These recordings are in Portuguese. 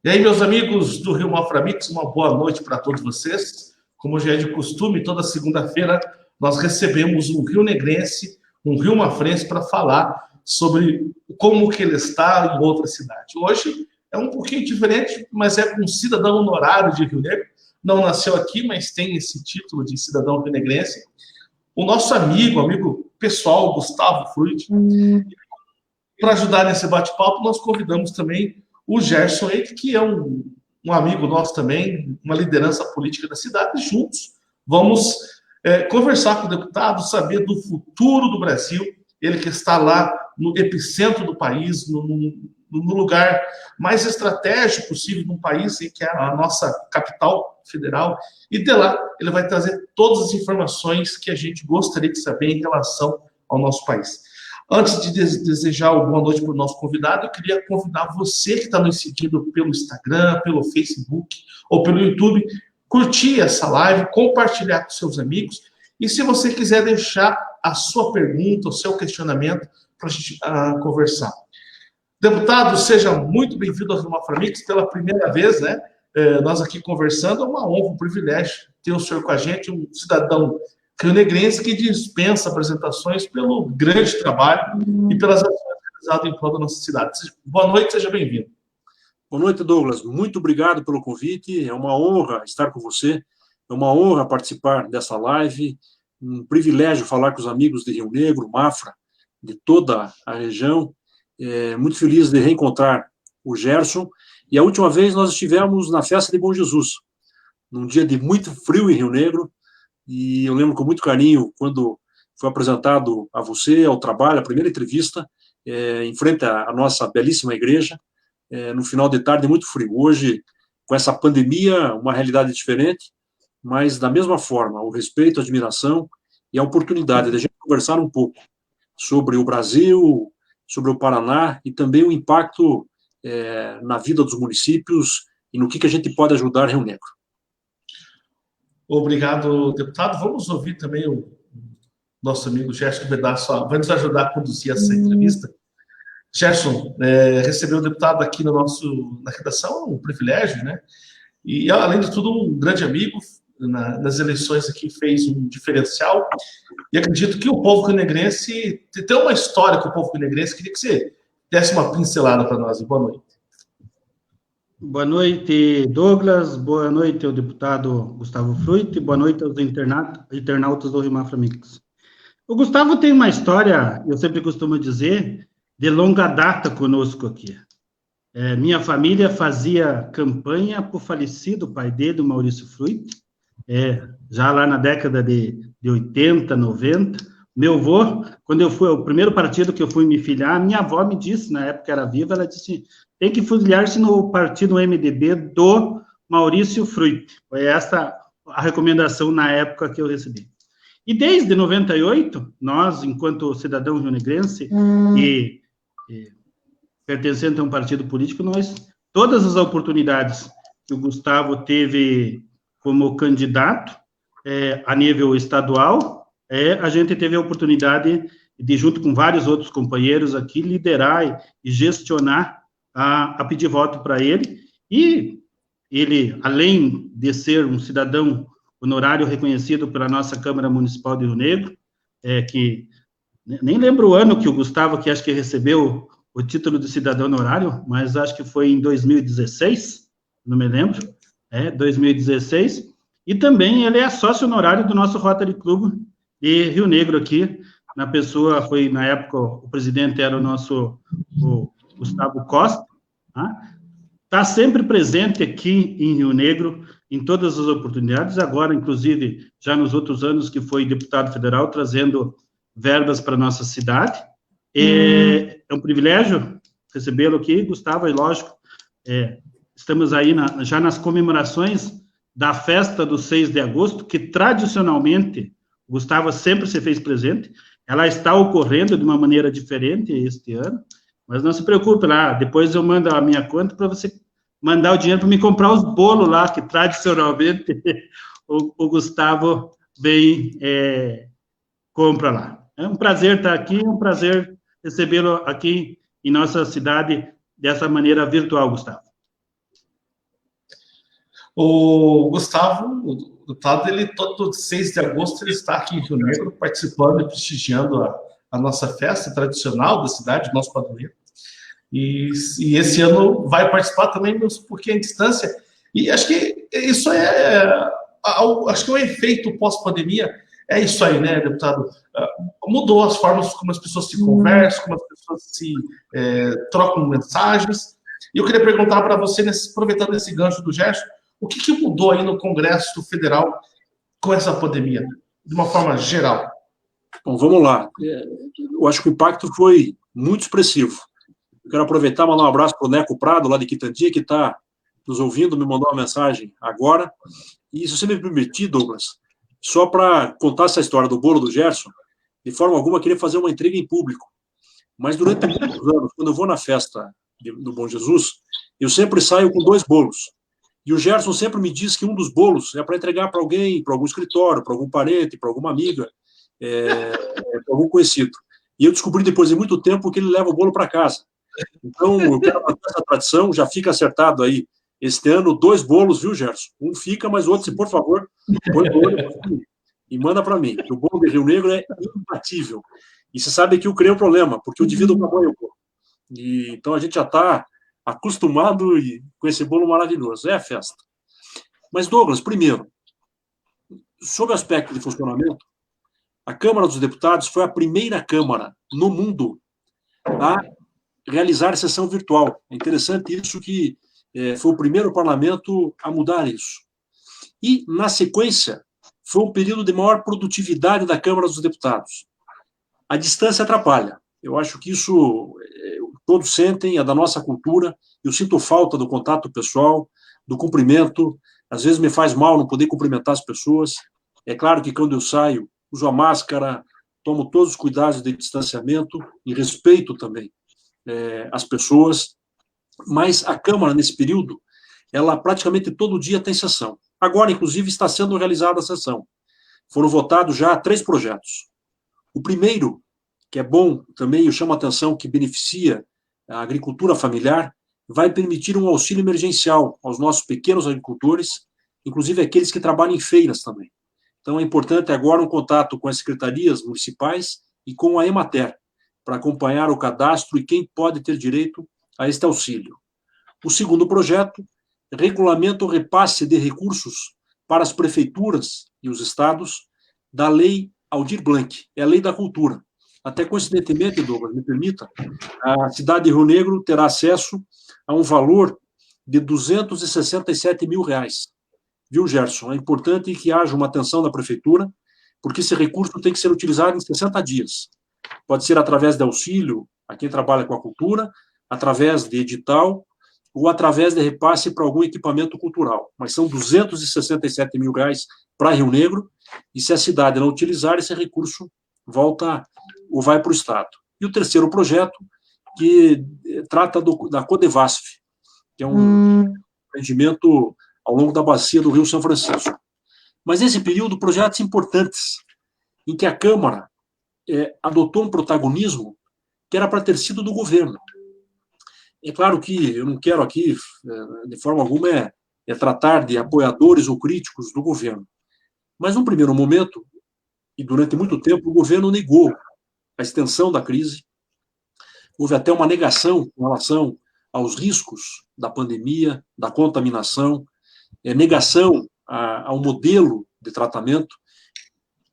E aí, meus amigos do Rio Mafra Mix, uma boa noite para todos vocês. Como já é de costume, toda segunda-feira nós recebemos um rionegrense, um riomafrense, para falar sobre como que ele está em outra cidade. Hoje é um pouquinho diferente, mas é um cidadão honorário de Rio Negro. Não nasceu aqui, mas tem esse título de cidadão rionegrense. O nosso amigo pessoal, Gustavo Fruit. Para ajudar nesse bate-papo, nós convidamos também o Gerson, que é um amigo nosso também, uma liderança política da cidade. Juntos vamos conversar com o deputado, saber do futuro do Brasil, ele que está lá no epicentro do país, no lugar mais estratégico possível do país, que é a nossa capital federal, e de lá ele vai trazer todas as informações que a gente gostaria de saber em relação ao nosso país. Antes de desejar uma boa noite para o nosso convidado, eu queria convidar você que está nos seguindo pelo Instagram, pelo Facebook ou pelo YouTube, curtir essa live, compartilhar com seus amigos, e se você quiser deixar a sua pergunta, o seu questionamento, para a gente conversar. Deputado, seja muito bem-vindo ao Rio Mafra Mix pela primeira vez, né? Nós aqui conversando, é uma honra, um privilégio ter o senhor com a gente, um cidadão rionegrense que dispensa apresentações pelo grande trabalho e pelas ações realizadas em prol da nossa cidade. Boa noite, seja bem-vindo. Boa noite, Douglas. Muito obrigado pelo convite. É uma honra estar com você. É uma honra participar dessa live. Um privilégio falar com os amigos de Rio Negro, Mafra, de toda a região. Muito feliz de reencontrar o Gerson. E a última vez nós estivemos na festa de Bom Jesus, num dia de muito frio em Rio Negro. E eu lembro com muito carinho quando foi apresentado a você, ao trabalho, a primeira entrevista, em frente à nossa belíssima igreja, no final de tarde, muito frio. Hoje, com essa pandemia, uma realidade diferente, mas da mesma forma, o respeito, a admiração e a oportunidade de a gente conversar um pouco sobre o Brasil, sobre o Paraná e também o impacto na vida dos municípios e no que a gente pode ajudar Rio Negro. Obrigado, deputado. Vamos ouvir também o nosso amigo Gerson Bedasso, vai nos ajudar a conduzir essa entrevista. Gerson, receber o deputado aqui na redação é um privilégio, né? E, além de tudo, um grande amigo. Nas eleições aqui fez um diferencial. E acredito que o povo rionegrense tem uma história com o povo rionegrense. Queria que você desse uma pincelada para nós. Boa noite. Boa noite, Douglas. Boa noite ao deputado Gustavo Fruit. Boa noite aos internautas do Rio Mafra Mix. O Gustavo tem uma história, eu sempre costumo dizer, de longa data conosco aqui. Minha família fazia campanha para o falecido pai dele, o Maurício Fruit, já lá na década de 80, 90. Meu avô, quando eu fui, o primeiro partido que eu fui me filiar, minha avó me disse, na época era viva, ela disse, tem que filiar-se no partido MDB do Maurício Fruit. Foi essa a recomendação na época que eu recebi. E desde 98, nós, enquanto cidadão rionegrense e pertencente a um partido político, nós, todas as oportunidades que o Gustavo teve como candidato a nível estadual, a gente teve a oportunidade de, junto com vários outros companheiros aqui, liderar e gestionar a pedir voto para ele. E ele, além de ser um cidadão honorário reconhecido pela nossa Câmara Municipal de Rio Negro, que nem lembro o ano que o Gustavo, que acho que recebeu o título de cidadão honorário, mas acho que foi em 2016, não me lembro, 2016, e também ele é sócio honorário do nosso Rotary Club de Rio Negro aqui, na pessoa, foi na época, o presidente era o Gustavo Costa, está sempre presente aqui em Rio Negro, em todas as oportunidades, agora, inclusive, já nos outros anos que foi deputado federal, trazendo verbas para a nossa cidade. É um privilégio recebê-lo aqui, Gustavo, e lógico, estamos aí já nas comemorações da festa do 6 de agosto, que tradicionalmente o Gustavo sempre se fez presente. Ela está ocorrendo de uma maneira diferente este ano, mas não se preocupe lá, depois eu mando a minha conta para você mandar o dinheiro para me comprar os bolos lá, que tradicionalmente o Gustavo vem, compra lá. É um prazer estar aqui, é um prazer recebê-lo aqui em nossa cidade dessa maneira virtual, Gustavo? O Gustavo, o deputado, ele todo 6 de agosto ele está aqui em Rio Negro participando e prestigiando a nossa festa tradicional da cidade, nosso padroeiro. E esse ano vai participar também, um pouquinho à distância. E acho que isso acho que o efeito pós-pandemia é isso aí, né, deputado? Mudou as formas como as pessoas se conversam, como as pessoas se trocam mensagens. E eu queria perguntar para você, aproveitando esse gancho do Gerson, o que mudou aí no Congresso Federal com essa pandemia, de uma forma geral? Bom, vamos lá. Eu acho que o impacto foi muito expressivo. Eu quero aproveitar e mandar um abraço para o Neco Prado, lá de Quitandinha, que está nos ouvindo, me mandou uma mensagem agora. E se você me permitir, Douglas, só para contar essa história do bolo do Gerson, de forma alguma, eu queria fazer uma intriga em público. Mas durante muitos anos, quando eu vou na festa do Bom Jesus, eu sempre saio com 2 bolos. E o Gerson sempre me diz que um dos bolos é para entregar para alguém, para algum escritório, para algum parente, para alguma amiga, para algum conhecido. E eu descobri depois de muito tempo que ele leva o bolo para casa. Então, eu quero manter essa tradição, já fica acertado aí. Este ano, 2 bolos, viu, Gerson? Um fica, mas o outro, se por favor, põe o olho e manda para mim. O bolo de Rio Negro é imbatível. E você sabe que eu criei um problema, porque eu divido com a mãe o bolo. E, então, a gente já está acostumado com esse bolo maravilhoso. É a festa. Mas, Douglas, primeiro, sob o aspecto de funcionamento, a Câmara dos Deputados foi a primeira Câmara no mundo a realizar sessão virtual. É interessante isso, que foi o primeiro parlamento a mudar isso. E, na sequência, foi um período de maior produtividade da Câmara dos Deputados. A distância atrapalha. Eu acho que isso todos sentem, é da nossa cultura. Eu sinto falta do contato pessoal, do cumprimento. Às vezes me faz mal não poder cumprimentar as pessoas. É claro que quando eu saio, uso a máscara, tomo todos os cuidados de distanciamento e respeito também as pessoas. Mas a Câmara, nesse período, ela praticamente todo dia tem sessão. Agora, inclusive, está sendo realizada a sessão. Foram votados já 3 projetos. O primeiro, que é bom também, eu chamo a atenção, que beneficia a agricultura familiar, vai permitir um auxílio emergencial aos nossos pequenos agricultores, inclusive aqueles que trabalham em feiras também. Então, é importante agora um contato com as secretarias municipais e com a Emater, para acompanhar o cadastro e quem pode ter direito a este auxílio. O segundo projeto regulamenta o repasse de recursos para as prefeituras e os estados da Lei Aldir Blanc, é a Lei da Cultura. Até coincidentemente, Douglas, me permita, a cidade de Rio Negro terá acesso a um valor de R$267 mil. Viu, Gerson? É importante que haja uma atenção da prefeitura, porque esse recurso tem que ser utilizado em 60 dias. Pode ser através de auxílio a quem trabalha com a cultura, através de edital ou através de repasse para algum equipamento cultural. Mas são R$267 mil para Rio Negro, e se a cidade não utilizar, esse recurso volta ou vai para o Estado. E o terceiro projeto, que trata da Codevasf, que é um empreendimento ao longo da bacia do Rio São Francisco. Mas nesse período, projetos importantes, em que a Câmara adotou um protagonismo que era para ter sido do governo. É claro que eu não quero aqui, de forma alguma, tratar de apoiadores ou críticos do governo. Mas, num primeiro momento, e durante muito tempo, o governo negou a extensão da crise. Houve até uma negação com relação aos riscos da pandemia, da contaminação, negação ao modelo de tratamento,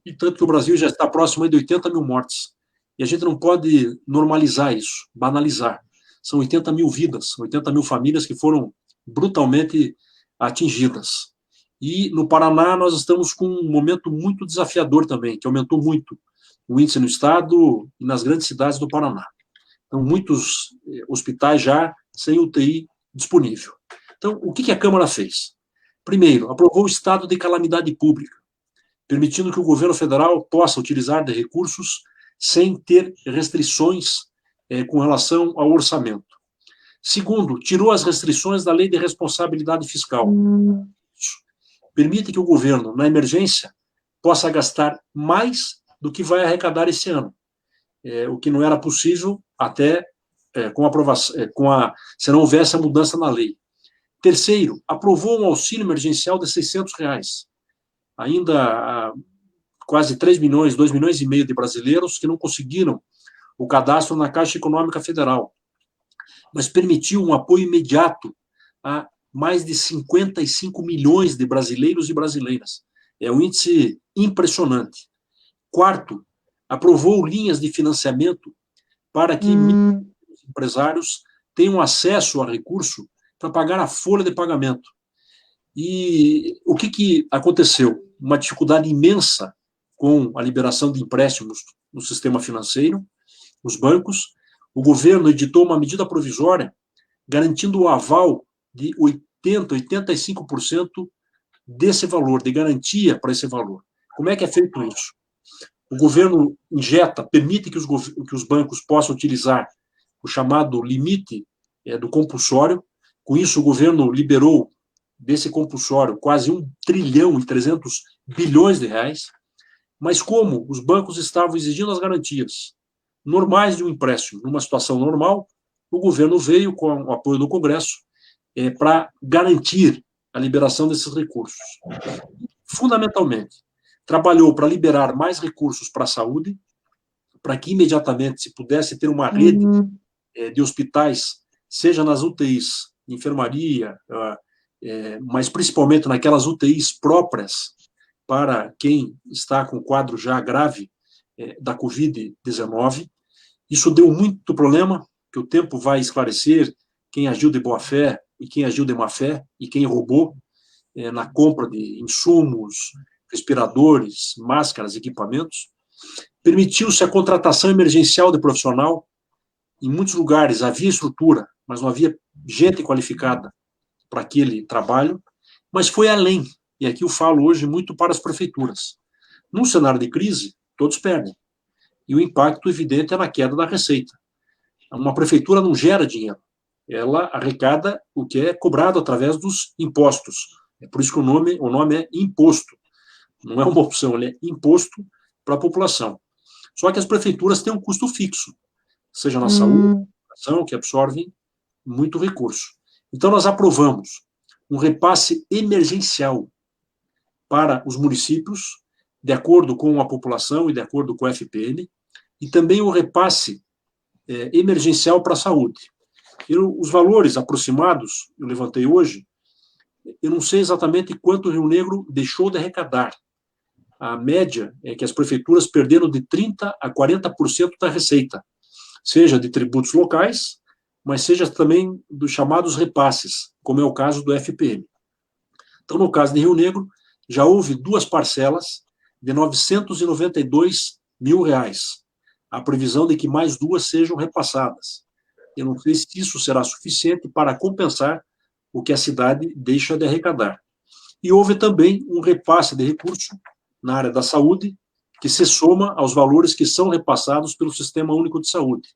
e tanto que o Brasil já está próximo de 80 mil mortes. E a gente não pode normalizar isso, banalizar. São 80 mil vidas, 80 mil famílias que foram brutalmente atingidas. E no Paraná nós estamos com um momento muito desafiador também, que aumentou muito o índice no estado e nas grandes cidades do Paraná. Então, muitos hospitais já sem UTI disponível. Então, o que a Câmara fez? Primeiro, aprovou o estado de calamidade pública, permitindo que o governo federal possa utilizar de recursos sem ter restrições com relação ao orçamento. Segundo, tirou as restrições da Lei de Responsabilidade Fiscal. Isso permite que o governo, na emergência, possa gastar mais do que vai arrecadar esse ano, o que não era possível até se não houvesse a mudança na lei. Terceiro, aprovou um auxílio emergencial de R$ 600. Ainda quase 3 milhões, 2 milhões e meio de brasileiros que não conseguiram o cadastro na Caixa Econômica Federal, mas permitiu um apoio imediato a mais de 55 milhões de brasileiros e brasileiras. É um índice impressionante. Quarto, aprovou linhas de financiamento para que empresários tenham acesso a recurso para pagar a folha de pagamento. E o que aconteceu? Uma dificuldade imensa com a liberação de empréstimos no sistema financeiro, nos bancos. O governo editou uma medida provisória garantindo o aval de 85% desse valor, de garantia para esse valor. Como é que é feito isso? O governo permite que os bancos possam utilizar o chamado limite do compulsório. Com isso, o governo liberou desse compulsório quase 1 trilhão e 300 bilhões de reais. Mas como os bancos estavam exigindo as garantias normais de um empréstimo, numa situação normal, o governo veio, com o apoio do Congresso, para garantir a liberação desses recursos. Fundamentalmente, trabalhou para liberar mais recursos para a saúde, para que imediatamente se pudesse ter uma rede de hospitais, seja nas UTIs, enfermaria, mas principalmente naquelas UTIs próprias para quem está com quadro já grave da Covid-19. Isso deu muito problema, que o tempo vai esclarecer quem agiu de boa fé e quem agiu de má fé e quem roubou na compra de insumos, respiradores, máscaras, equipamentos. Permitiu-se a contratação emergencial de profissional. Em muitos lugares havia estrutura, mas não havia gente qualificada para aquele trabalho, mas foi além. E aqui eu falo hoje muito para as prefeituras. Num cenário de crise, todos perdem. E o impacto evidente é na queda da receita. Uma prefeitura não gera dinheiro. Ela arrecada o que é cobrado através dos impostos. É por isso que o nome é imposto. Não é uma opção, ele é imposto para a população. Só que as prefeituras têm um custo fixo, seja na saúde, que absorvem muito recurso. Então, nós aprovamos um repasse emergencial para os municípios, de acordo com a população e de acordo com o FPM, e também o repasse emergencial para a saúde. Os valores aproximados, eu levantei hoje, eu não sei exatamente quanto o Rio Negro deixou de arrecadar. A média é que as prefeituras perderam de 30% a 40% da receita, seja de tributos locais, mas seja também dos chamados repasses, como é o caso do FPM. Então, no caso de Rio Negro, já houve 2 parcelas de R$992 mil. A previsão de que mais 2 sejam repassadas. Eu não sei se isso será suficiente para compensar o que a cidade deixa de arrecadar. E houve também um repasse de recurso na área da saúde, que se soma aos valores que são repassados pelo Sistema Único de Saúde.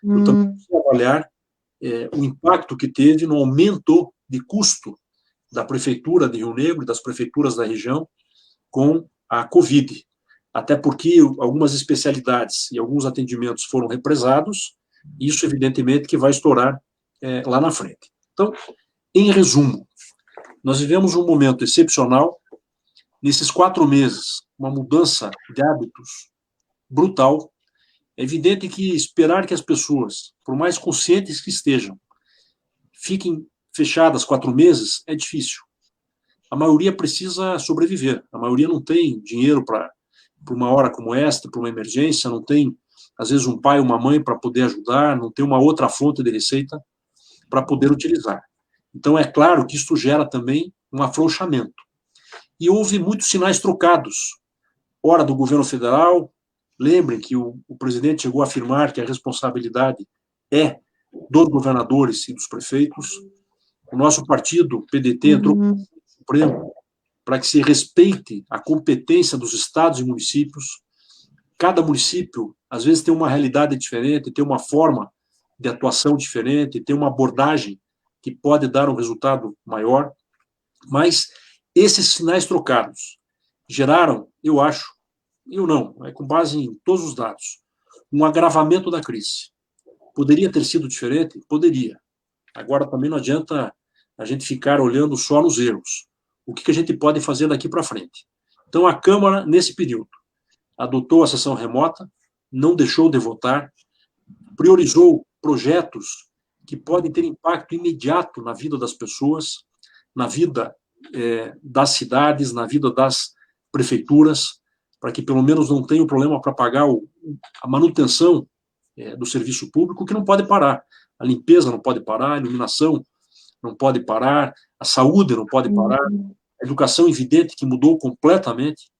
Eu também preciso avaliar o impacto que teve no aumento de custo da Prefeitura de Rio Negro e das prefeituras da região com a Covid. Até porque algumas especialidades e alguns atendimentos foram represados, isso, evidentemente, que vai estourar lá na frente. Então, em resumo, nós vivemos um momento excepcional. Nesses 4 meses, uma mudança de hábitos brutal. É evidente que esperar que as pessoas, por mais conscientes que estejam, fiquem fechadas 4 meses é difícil. A maioria precisa sobreviver. A maioria não tem dinheiro para uma hora como esta, para uma emergência, não tem, às vezes, um pai ou uma mãe para poder ajudar, não tem uma outra fonte de receita para poder utilizar. Então, é claro que isso gera também um afrouxamento. E houve muitos sinais trocados. Ora do governo federal, lembrem que o presidente chegou a afirmar que a responsabilidade é dos governadores e dos prefeitos. O nosso partido, o PDT, entrou no Supremo para que se respeite a competência dos estados e municípios. Cada município, às vezes, tem uma realidade diferente, tem uma forma de atuação diferente, tem uma abordagem que pode dar um resultado maior, mas esses sinais trocados geraram, eu não, com base em todos os dados, um agravamento da crise. Poderia ter sido diferente? Poderia. Agora, também não adianta a gente ficar olhando só nos erros. O que a gente pode fazer daqui para frente? Então, a Câmara, nesse período, adotou a sessão remota, não deixou de votar, priorizou projetos que podem ter impacto imediato na vida das pessoas, na vida das cidades, na vida das prefeituras, para que pelo menos não tenham problema para pagar a manutenção do serviço público, que não pode parar. A limpeza não pode parar, a iluminação não pode parar, a saúde não pode parar, a educação evidente que mudou completamente.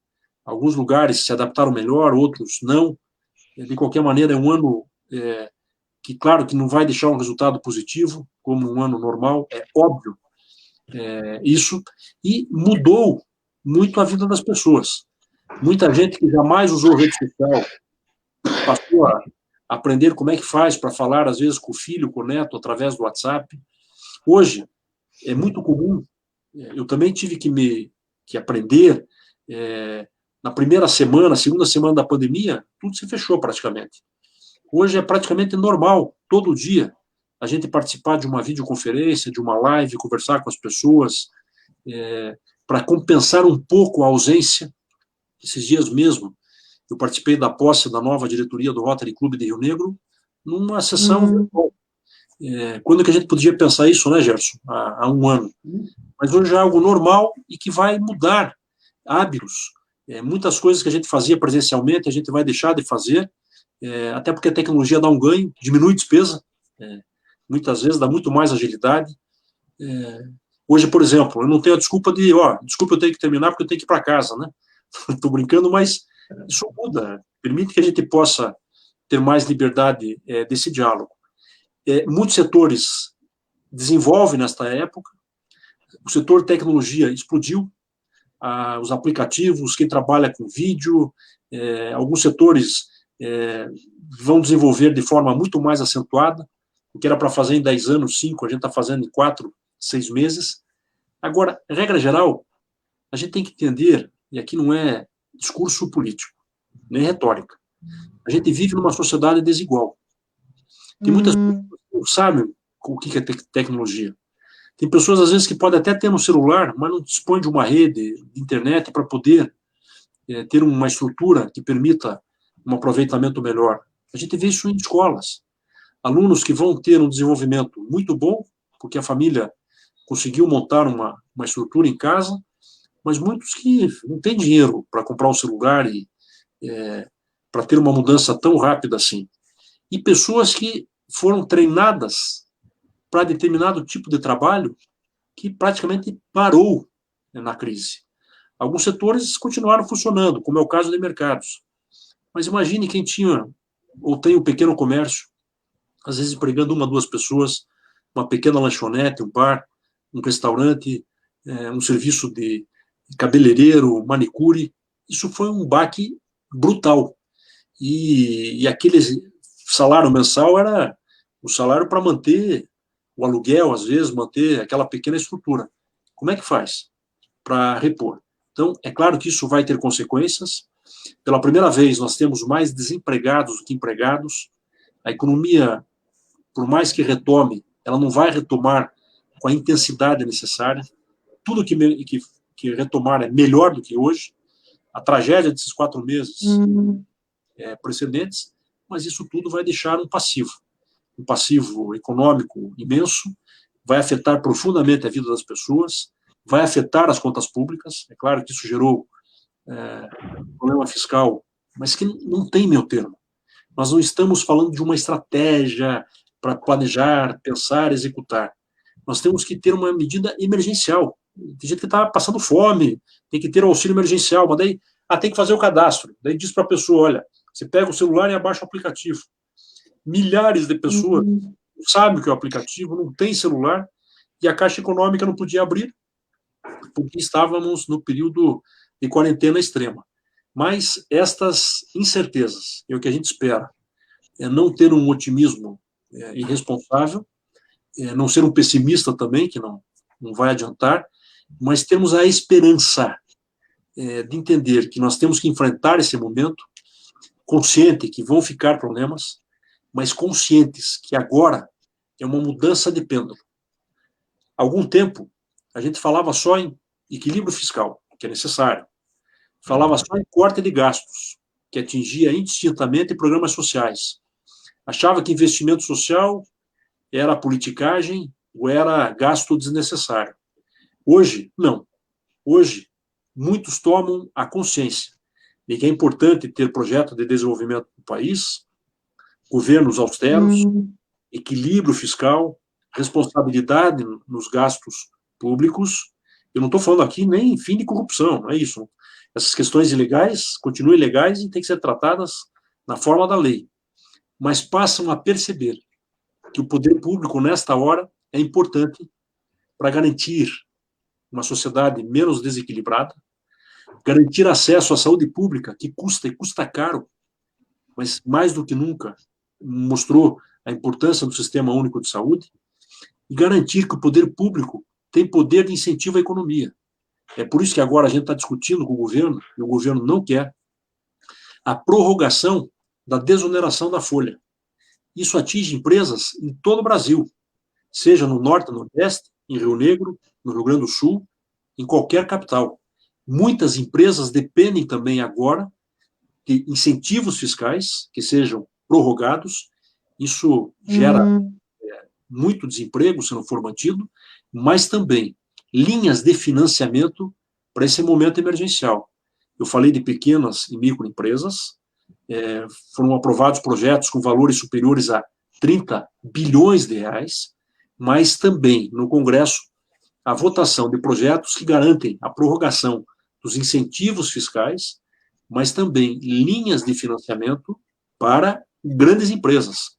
Alguns lugares se adaptaram melhor, outros não. De qualquer maneira, é um ano que, claro, que não vai deixar um resultado positivo, como um ano normal, é óbvio isso, e mudou muito a vida das pessoas. Muita gente que jamais usou rede social passou a aprender como é que faz para falar, às vezes, com o filho, com o neto, através do WhatsApp. Hoje, é muito comum, eu também tive que aprender, na primeira semana, segunda semana da pandemia, tudo se fechou praticamente. Hoje é praticamente normal, todo dia, a gente participar de uma videoconferência, de uma live, conversar com as pessoas, para compensar um pouco a ausência. Esses dias mesmo, eu participei da posse da nova diretoria do Rotary Clube de Rio Negro, numa sessão... Quando que a gente podia pensar isso, né, Gerson? Há um ano. Mas hoje é algo normal e que vai mudar hábitos. Muitas coisas que a gente fazia presencialmente, a gente vai deixar de fazer, até porque a tecnologia dá um ganho, diminui despesa, muitas vezes dá muito mais agilidade. Hoje, por exemplo, eu não tenho a desculpa desculpa, eu tenho que terminar porque eu tenho que ir para casa, né? Estou brincando, mas isso muda, permite que a gente possa ter mais liberdade desse diálogo. Muitos setores desenvolvem nesta época, o setor tecnologia explodiu, os aplicativos, quem trabalha com vídeo, alguns setores vão desenvolver de forma muito mais acentuada, o que era para fazer em 10 anos, 5, a gente está fazendo em 4, 6 meses. Agora, regra geral, a gente tem que entender, e aqui não é discurso político, nem retórica, a gente vive numa sociedade desigual. Tem muitas pessoas que não sabem o que é tecnologia. Tem pessoas, às vezes, que podem até ter no celular, mas não dispõem de uma rede de internet para poder ter uma estrutura que permita um aproveitamento melhor. A gente vê isso em escolas. Alunos que vão ter um desenvolvimento muito bom, porque a família conseguiu montar uma estrutura em casa, mas muitos que não têm dinheiro para comprar um celular e para ter uma mudança tão rápida assim. E pessoas que foram treinadas para determinado tipo de trabalho que praticamente parou na crise. Alguns setores continuaram funcionando, como é o caso de mercados. Mas imagine quem tinha ou tem um pequeno comércio, às vezes empregando 1, 2 pessoas, uma pequena lanchonete, um bar, um restaurante, um serviço de cabeleireiro, manicure. Isso foi um baque brutal. E aquele salário mensal era o salário para manter o aluguel, às vezes, manter aquela pequena estrutura. Como é que faz para repor? Então, é claro que isso vai ter consequências. Pela primeira vez, nós temos mais desempregados do que empregados. A economia, por mais que retome, ela não vai retomar com a intensidade necessária. Tudo que retomar é melhor do que hoje. A tragédia desses 4 meses precedentes, mas isso tudo vai deixar um passivo econômico imenso, vai afetar profundamente a vida das pessoas, vai afetar as contas públicas. É claro que isso gerou um problema fiscal, mas que não tem meio termo. Nós não estamos falando de uma estratégia para planejar, pensar, executar. Nós temos que ter uma medida emergencial. Tem gente que está passando fome, tem que ter o auxílio emergencial, mas daí tem que fazer o cadastro. Daí diz para a pessoa, olha, você pega o celular e abaixa o aplicativo. Milhares de pessoas não sabem o que é o aplicativo, não tem celular, e a Caixa Econômica não podia abrir, porque estávamos no período de quarentena extrema. Mas estas incertezas, é o que a gente espera, é não ter um otimismo irresponsável, não ser um pessimista também, que não vai adiantar, mas termos a esperança de entender que nós temos que enfrentar esse momento, consciente que vão ficar problemas, mas conscientes que agora é uma mudança de pêndulo. Há algum tempo, a gente falava só em equilíbrio fiscal, que é necessário. Falava só em corte de gastos, que atingia indistintamente programas sociais. Achava que investimento social era politicagem ou era gasto desnecessário. Hoje, não. Hoje, muitos tomam a consciência de que é importante ter projeto de desenvolvimento do país, governos austeros, equilíbrio fiscal, responsabilidade nos gastos públicos. Eu não estou falando aqui nem fim de corrupção, não é isso. Essas questões ilegais continuam ilegais e têm que ser tratadas na forma da lei. Mas passam a perceber que o poder público, nesta hora, é importante para garantir uma sociedade menos desequilibrada, garantir acesso à saúde pública, que custa e custa caro, mas mais do que nunca mostrou a importância do Sistema Único de Saúde, e garantir que o poder público tem poder de incentivo à economia. É por isso que agora a gente está discutindo com o governo, e o governo não quer, a prorrogação da desoneração da folha. Isso atinge empresas em todo o Brasil, seja no Norte, no Nordeste, em Rio Negro, no Rio Grande do Sul, em qualquer capital. Muitas empresas dependem também agora de incentivos fiscais que sejam prorrogados. Isso gera muito desemprego, se não for mantido, mas também linhas de financiamento para esse momento emergencial. Eu falei de pequenas e microempresas, foram aprovados projetos com valores superiores a 30 bilhões de reais, mas também no Congresso a votação de projetos que garantem a prorrogação dos incentivos fiscais, mas também linhas de financiamento para grandes empresas,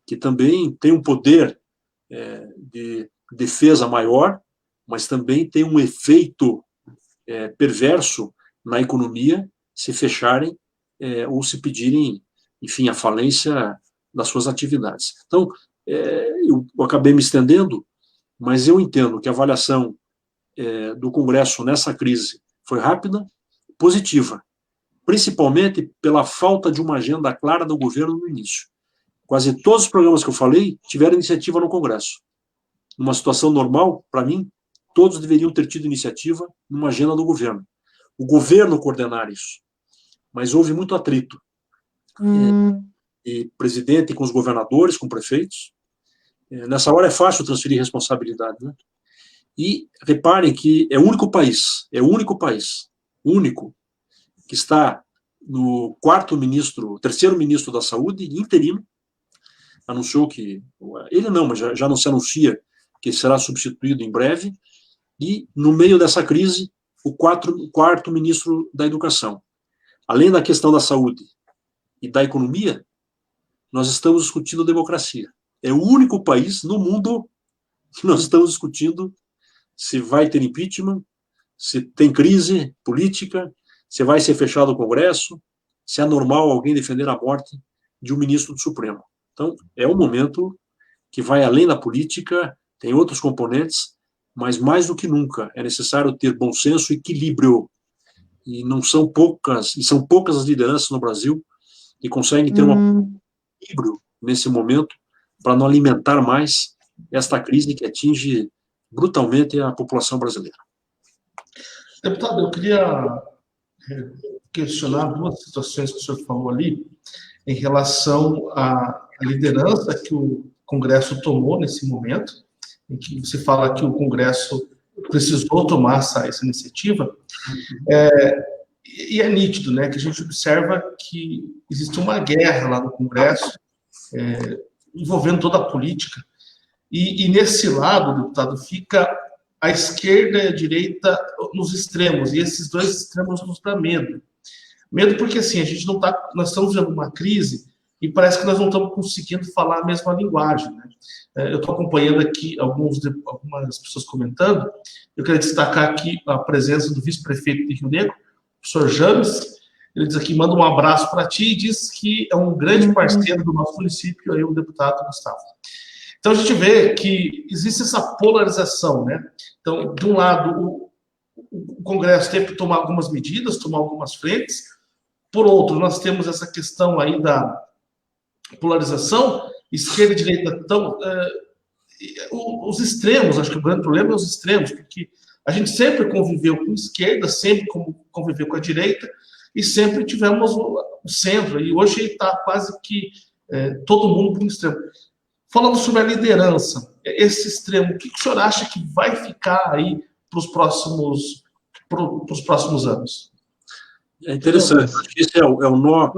que também têm um poder de defesa maior, mas também tem um efeito perverso na economia se fecharem ou se pedirem, enfim, a falência das suas atividades. Então, eu acabei me estendendo, mas eu entendo que a avaliação do Congresso nessa crise foi rápida, positiva, principalmente pela falta de uma agenda clara do governo no início. Quase todos os programas que eu falei tiveram iniciativa no Congresso. Numa situação normal, para mim, todos deveriam ter tido iniciativa numa agenda do governo. O governo coordenar isso. Mas houve muito atrito. E presidente com os governadores, com prefeitos. Nessa hora é fácil transferir responsabilidade, né? E reparem que é o único país, único, que está no terceiro ministro da Saúde, interino, anunciou que, ele não, mas já não se anuncia que será substituído em breve, e no meio dessa crise, o quarto ministro da Educação. Além da questão da saúde e da economia, nós estamos discutindo democracia. É o único país no mundo que nós estamos discutindo se vai ter impeachment, se tem crise política, se vai ser fechado o Congresso, se é normal alguém defender a morte de um ministro do Supremo. Então, é um momento que vai além da política, tem outros componentes, mas mais do que nunca é necessário ter bom senso e equilíbrio. E são poucas as lideranças no Brasil que conseguem ter um equilíbrio nesse momento para não alimentar mais esta crise que atinge brutalmente a população brasileira. Deputado, eu queria questionar duas situações que o senhor falou ali em relação à liderança que o Congresso tomou nesse momento, em que você fala que o Congresso precisou tomar essa iniciativa, e é nítido, né, que a gente observa que existe uma guerra lá no Congresso, envolvendo toda a política, e nesse lado, deputado, fica a esquerda e a direita nos extremos, e esses dois extremos nos dá medo. Medo porque, assim, nós estamos vivendo uma crise e parece que nós não estamos conseguindo falar a mesma linguagem, né? Eu estou acompanhando aqui algumas pessoas comentando. Eu quero destacar aqui a presença do vice-prefeito de Rio Negro, o professor James. Ele diz aqui, manda um abraço para ti e diz que é um grande parceiro do nosso município, aí o deputado Gustavo. Então, a gente vê que existe essa polarização, né? Então, de um lado, o Congresso teve que tomar algumas medidas, tomar algumas frentes. Por outro, nós temos essa questão aí polarização, esquerda e direita tão... os extremos, acho que o grande problema é os extremos, porque a gente sempre conviveu com a esquerda, sempre conviveu com a direita, e sempre tivemos o centro, e hoje está quase que todo mundo para o extremo. Falando sobre a liderança, esse extremo, o que o senhor acha que vai ficar aí para os próximos anos? É interessante, acho que esse é o nó.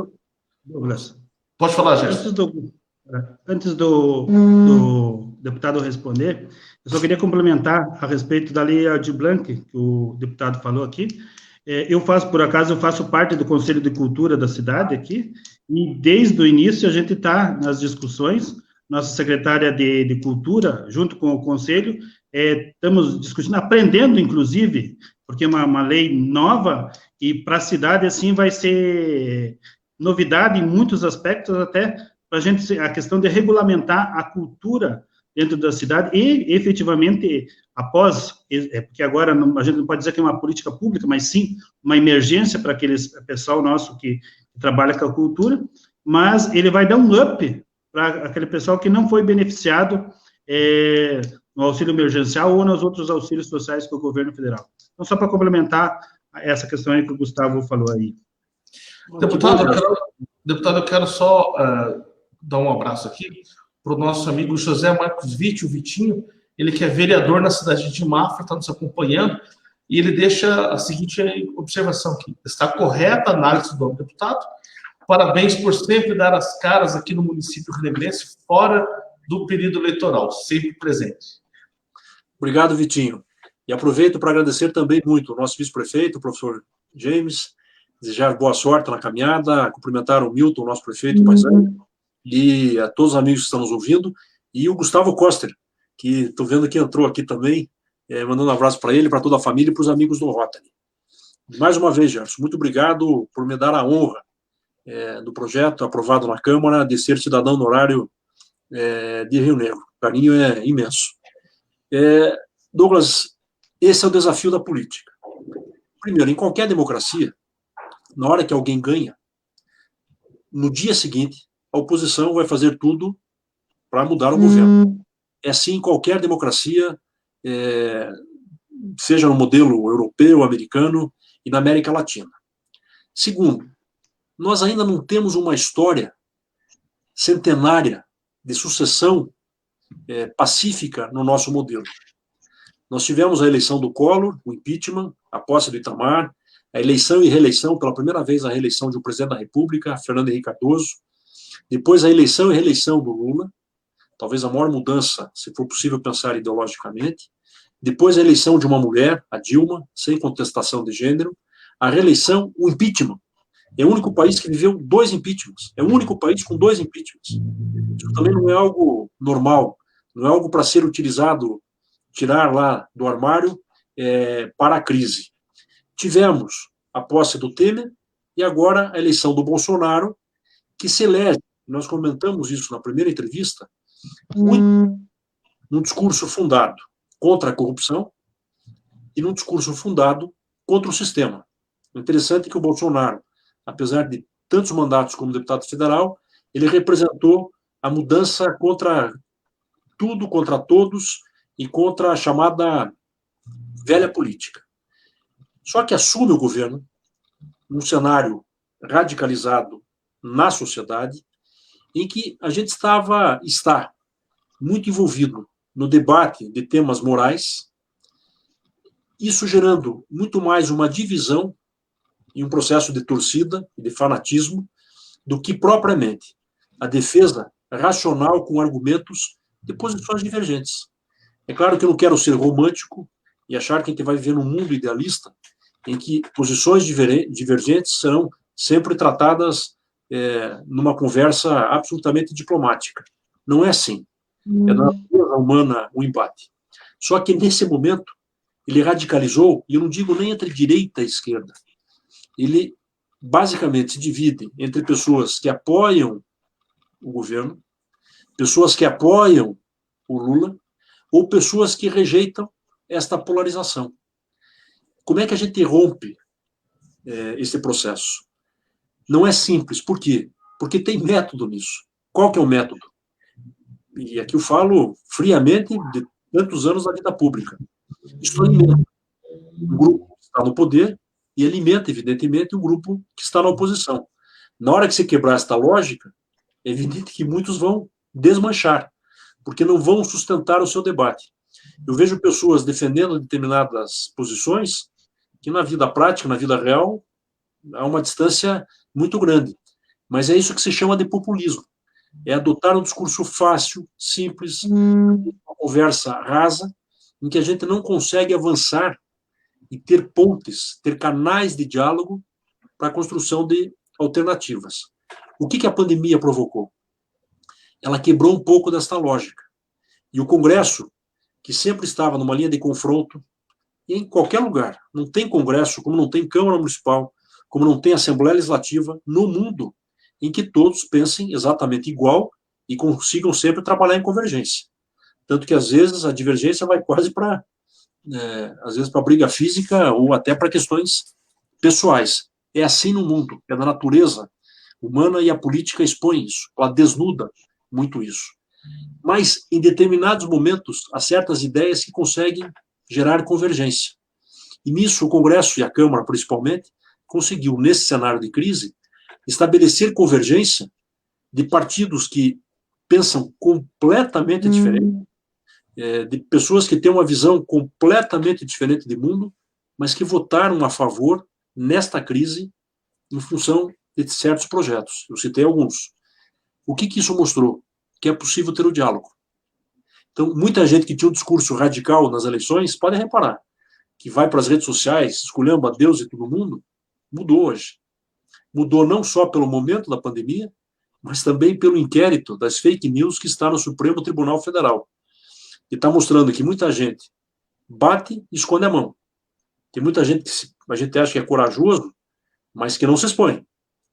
Douglas, Pode falar, Gerson. Antes do deputado responder, eu só queria complementar a respeito da Lei Aldir Blanc, que o deputado falou aqui. Eu faço parte do Conselho de Cultura da cidade aqui, e desde o início a gente está nas discussões. Nossa secretária de Cultura, junto com o Conselho, estamos discutindo, aprendendo, inclusive, porque é uma lei nova, e para a cidade, assim, vai ser novidade em muitos aspectos, até para a questão de regulamentar a cultura dentro da cidade, e, efetivamente, após, porque agora a gente não pode dizer que é uma política pública, mas sim uma emergência para aquele pessoal nosso que trabalha com a cultura, mas ele vai dar um up para aquele pessoal que não foi beneficiado no auxílio emergencial ou nos outros auxílios sociais do governo federal. Então, só para complementar essa questão aí que o Gustavo falou aí. Deputado, eu quero só dar um abraço aqui para o nosso amigo José Marcos Vitti, o Vitinho, ele que é vereador na cidade de Mafra, está nos acompanhando, e ele deixa a seguinte observação aqui: está correta a análise do deputado, parabéns por sempre dar as caras aqui no município rio-negrense, fora do período eleitoral, sempre presente. Obrigado, Vitinho. E aproveito para agradecer também muito o nosso vice-prefeito, o professor James, desejar boa sorte na caminhada, cumprimentar o Milton, nosso prefeito paisano, e a todos os amigos que estão nos ouvindo, e o Gustavo Koster, que estou vendo que entrou aqui também, mandando um abraço para ele, para toda a família e para os amigos do Rotary. Mais uma vez, Gerson, muito obrigado por me dar a honra do projeto aprovado na Câmara de ser cidadão honorário de Rio Negro. O carinho é imenso. Douglas, esse é o desafio da política. Primeiro, em qualquer democracia, na hora que alguém ganha, no dia seguinte, a oposição vai fazer tudo para mudar o governo. É assim em qualquer democracia, seja no modelo europeu, americano e na América Latina. Segundo, nós ainda não temos uma história centenária de sucessão pacífica no nosso modelo. Nós tivemos a eleição do Collor, o impeachment, a posse do Itamar, a eleição e reeleição, pela primeira vez a reeleição de um presidente da República, Fernando Henrique Cardoso, depois a eleição e reeleição do Lula, talvez a maior mudança, se for possível pensar ideologicamente, depois a eleição de uma mulher, a Dilma, sem contestação de gênero, a reeleição, o impeachment. É o único país que viveu 2 impeachments, é o único país com 2 impeachments. Isso também não é algo normal, não é algo para ser utilizado, tirar lá do armário para a crise. Tivemos a posse do Temer e agora a eleição do Bolsonaro, que se elege, nós comentamos isso na primeira entrevista, muito num discurso fundado contra a corrupção e num discurso fundado contra o sistema. O interessante é que o Bolsonaro, apesar de tantos mandatos como deputado federal, ele representou a mudança contra tudo, contra todos e contra a chamada velha política. Só que assume o governo num cenário radicalizado na sociedade, em que a gente está muito envolvido no debate de temas morais, isso gerando muito mais uma divisão e um processo de torcida e de fanatismo do que propriamente a defesa racional com argumentos de posições divergentes. É claro que eu não quero ser romântico e achar que a gente vai viver num mundo idealista em que posições divergentes serão sempre tratadas numa conversa absolutamente diplomática. Não é assim. É na natureza humana o embate. Só que, nesse momento, ele radicalizou, e eu não digo nem entre direita e esquerda, ele basicamente se divide entre pessoas que apoiam o governo, pessoas que apoiam o Lula, ou pessoas que rejeitam esta polarização. Como é que a gente rompe esse processo? Não é simples. Por quê? Porque tem método nisso. Qual que é o método? E aqui eu falo friamente de tantos anos da vida pública. Isso alimenta um grupo que está no poder e alimenta, evidentemente, o grupo que está na oposição. Na hora que você quebrar esta lógica, é evidente que muitos vão desmanchar, porque não vão sustentar o seu debate. Eu vejo pessoas defendendo determinadas posições que na vida prática, na vida real, há uma distância muito grande. Mas é isso que se chama de populismo. É adotar um discurso fácil, simples, uma conversa rasa, em que a gente não consegue avançar e ter pontes, ter canais de diálogo para a construção de alternativas. O que a pandemia provocou? Ela quebrou um pouco desta lógica. E o Congresso, que sempre estava numa linha de confronto, em qualquer lugar, não tem Congresso, como não tem Câmara Municipal, como não tem Assembleia Legislativa no mundo, em que todos pensem exatamente igual e consigam sempre trabalhar em convergência. Tanto que, às vezes, a divergência vai quase para, às vezes, para briga física ou até para questões pessoais. É assim no mundo, é da natureza humana e a política expõe isso, ela desnuda muito isso. Mas, em determinados momentos, há certas ideias que conseguem gerar convergência. E nisso, o Congresso e a Câmara, principalmente, conseguiu, nesse cenário de crise, estabelecer convergência de partidos que pensam completamente diferente, de pessoas que têm uma visão completamente diferente de mundo, mas que votaram a favor, nesta crise, em função de certos projetos. Eu citei alguns. O que isso mostrou? Que é possível ter o diálogo. Então, muita gente que tinha um discurso radical nas eleições, pode reparar, que vai para as redes sociais, esculhamba Deus e todo mundo, mudou hoje. Mudou não só pelo momento da pandemia, mas também pelo inquérito das fake news que está no Supremo Tribunal Federal. E está mostrando que muita gente bate e esconde a mão. Tem muita gente que a gente acha que é corajoso, mas que não se expõe.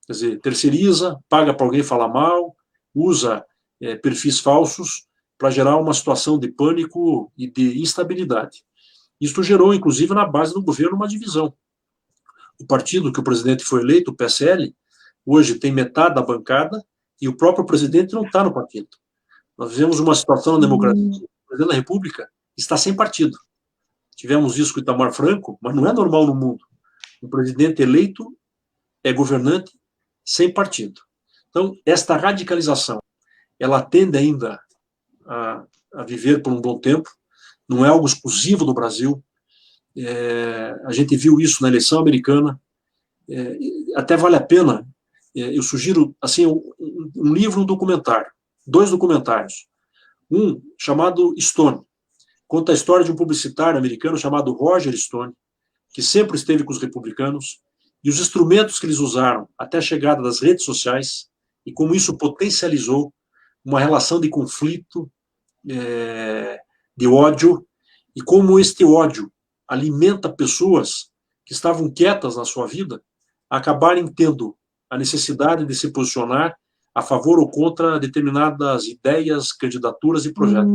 Quer dizer, terceiriza, paga para alguém falar mal, usa perfis falsos para gerar uma situação de pânico e de instabilidade. Isso gerou, inclusive, na base do governo, uma divisão. O partido que o presidente foi eleito, o PSL, hoje tem metade da bancada e o próprio presidente não está no partido. Nós vivemos uma situação na democracia, o presidente da República está sem partido. Tivemos isso com o Itamar Franco, mas não é normal no mundo. O presidente eleito é governante sem partido. Então, esta radicalização, ela tende ainda a viver por um bom tempo, não é algo exclusivo do Brasil. A gente viu isso na eleição americana. Até vale a pena, eu sugiro assim, um livro, um documentário, 2 documentários. Um chamado Stone, conta a história de um publicitário americano chamado Roger Stone, que sempre esteve com os republicanos, e os instrumentos que eles usaram até a chegada das redes sociais, e como isso potencializou uma relação de conflito, de ódio, e como este ódio alimenta pessoas que estavam quietas na sua vida, a acabarem tendo a necessidade de se posicionar a favor ou contra determinadas ideias, candidaturas e projetos.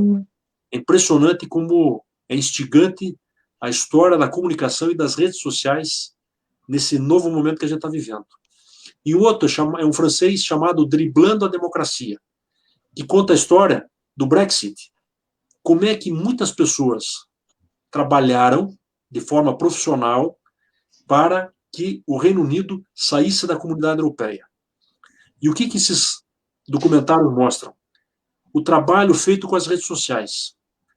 É impressionante como é instigante a história da comunicação e das redes sociais nesse novo momento que a gente está vivendo. E o outro é um francês chamado Driblando a Democracia, que conta a história do Brexit. Como é que muitas pessoas trabalharam de forma profissional para que o Reino Unido saísse da comunidade europeia. E o que esses documentários mostram? O trabalho feito com as redes sociais.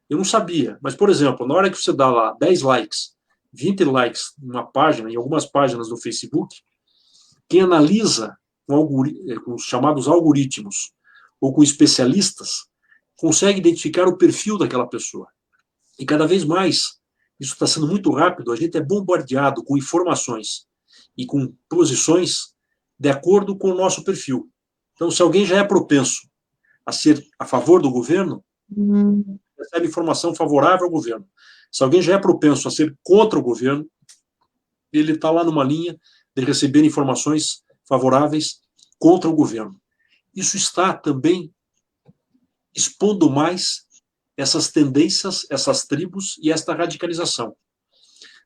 Eu não sabia, mas, por exemplo, na hora que você dá lá 10 likes, 20 likes numa página, em algumas páginas do Facebook, quem analisa com os chamados algoritmos ou com especialistas, consegue identificar o perfil daquela pessoa. E cada vez mais, isso está sendo muito rápido, a gente é bombardeado com informações e com posições de acordo com o nosso perfil. Então, se alguém já é propenso a ser a favor do governo, recebe informação favorável ao governo. Se alguém já é propenso a ser contra o governo, ele está lá numa linha de receber informações favoráveis contra o governo. Isso está também expondo mais essas tendências, essas tribos e esta radicalização.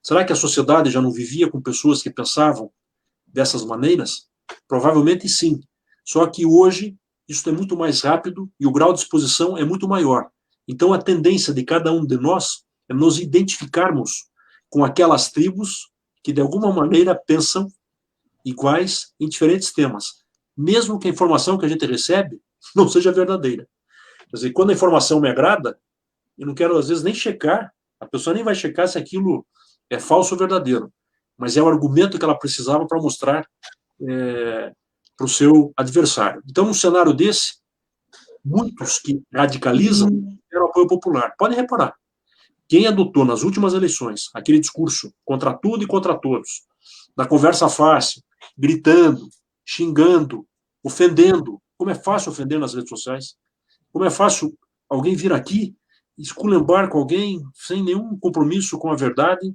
Será que a sociedade já não vivia com pessoas que pensavam dessas maneiras? Provavelmente sim. Só que hoje isso é muito mais rápido e o grau de exposição é muito maior. Então, a tendência de cada um de nós é nos identificarmos com aquelas tribos que, de alguma maneira, pensam iguais em diferentes temas, mesmo que a informação que a gente recebe não seja verdadeira. Quer dizer, quando a informação me agrada, eu não quero, às vezes, nem checar, a pessoa nem vai checar se aquilo é falso ou verdadeiro, mas é o argumento que ela precisava para mostrar para o seu adversário. Então, num cenário desse, muitos que radicalizam tiveram apoio popular. Podem reparar, quem adotou nas últimas eleições aquele discurso contra tudo e contra todos, da conversa fácil, gritando, xingando, ofendendo, como é fácil ofender nas redes sociais, como é fácil alguém vir aqui esculembar com alguém sem nenhum compromisso com a verdade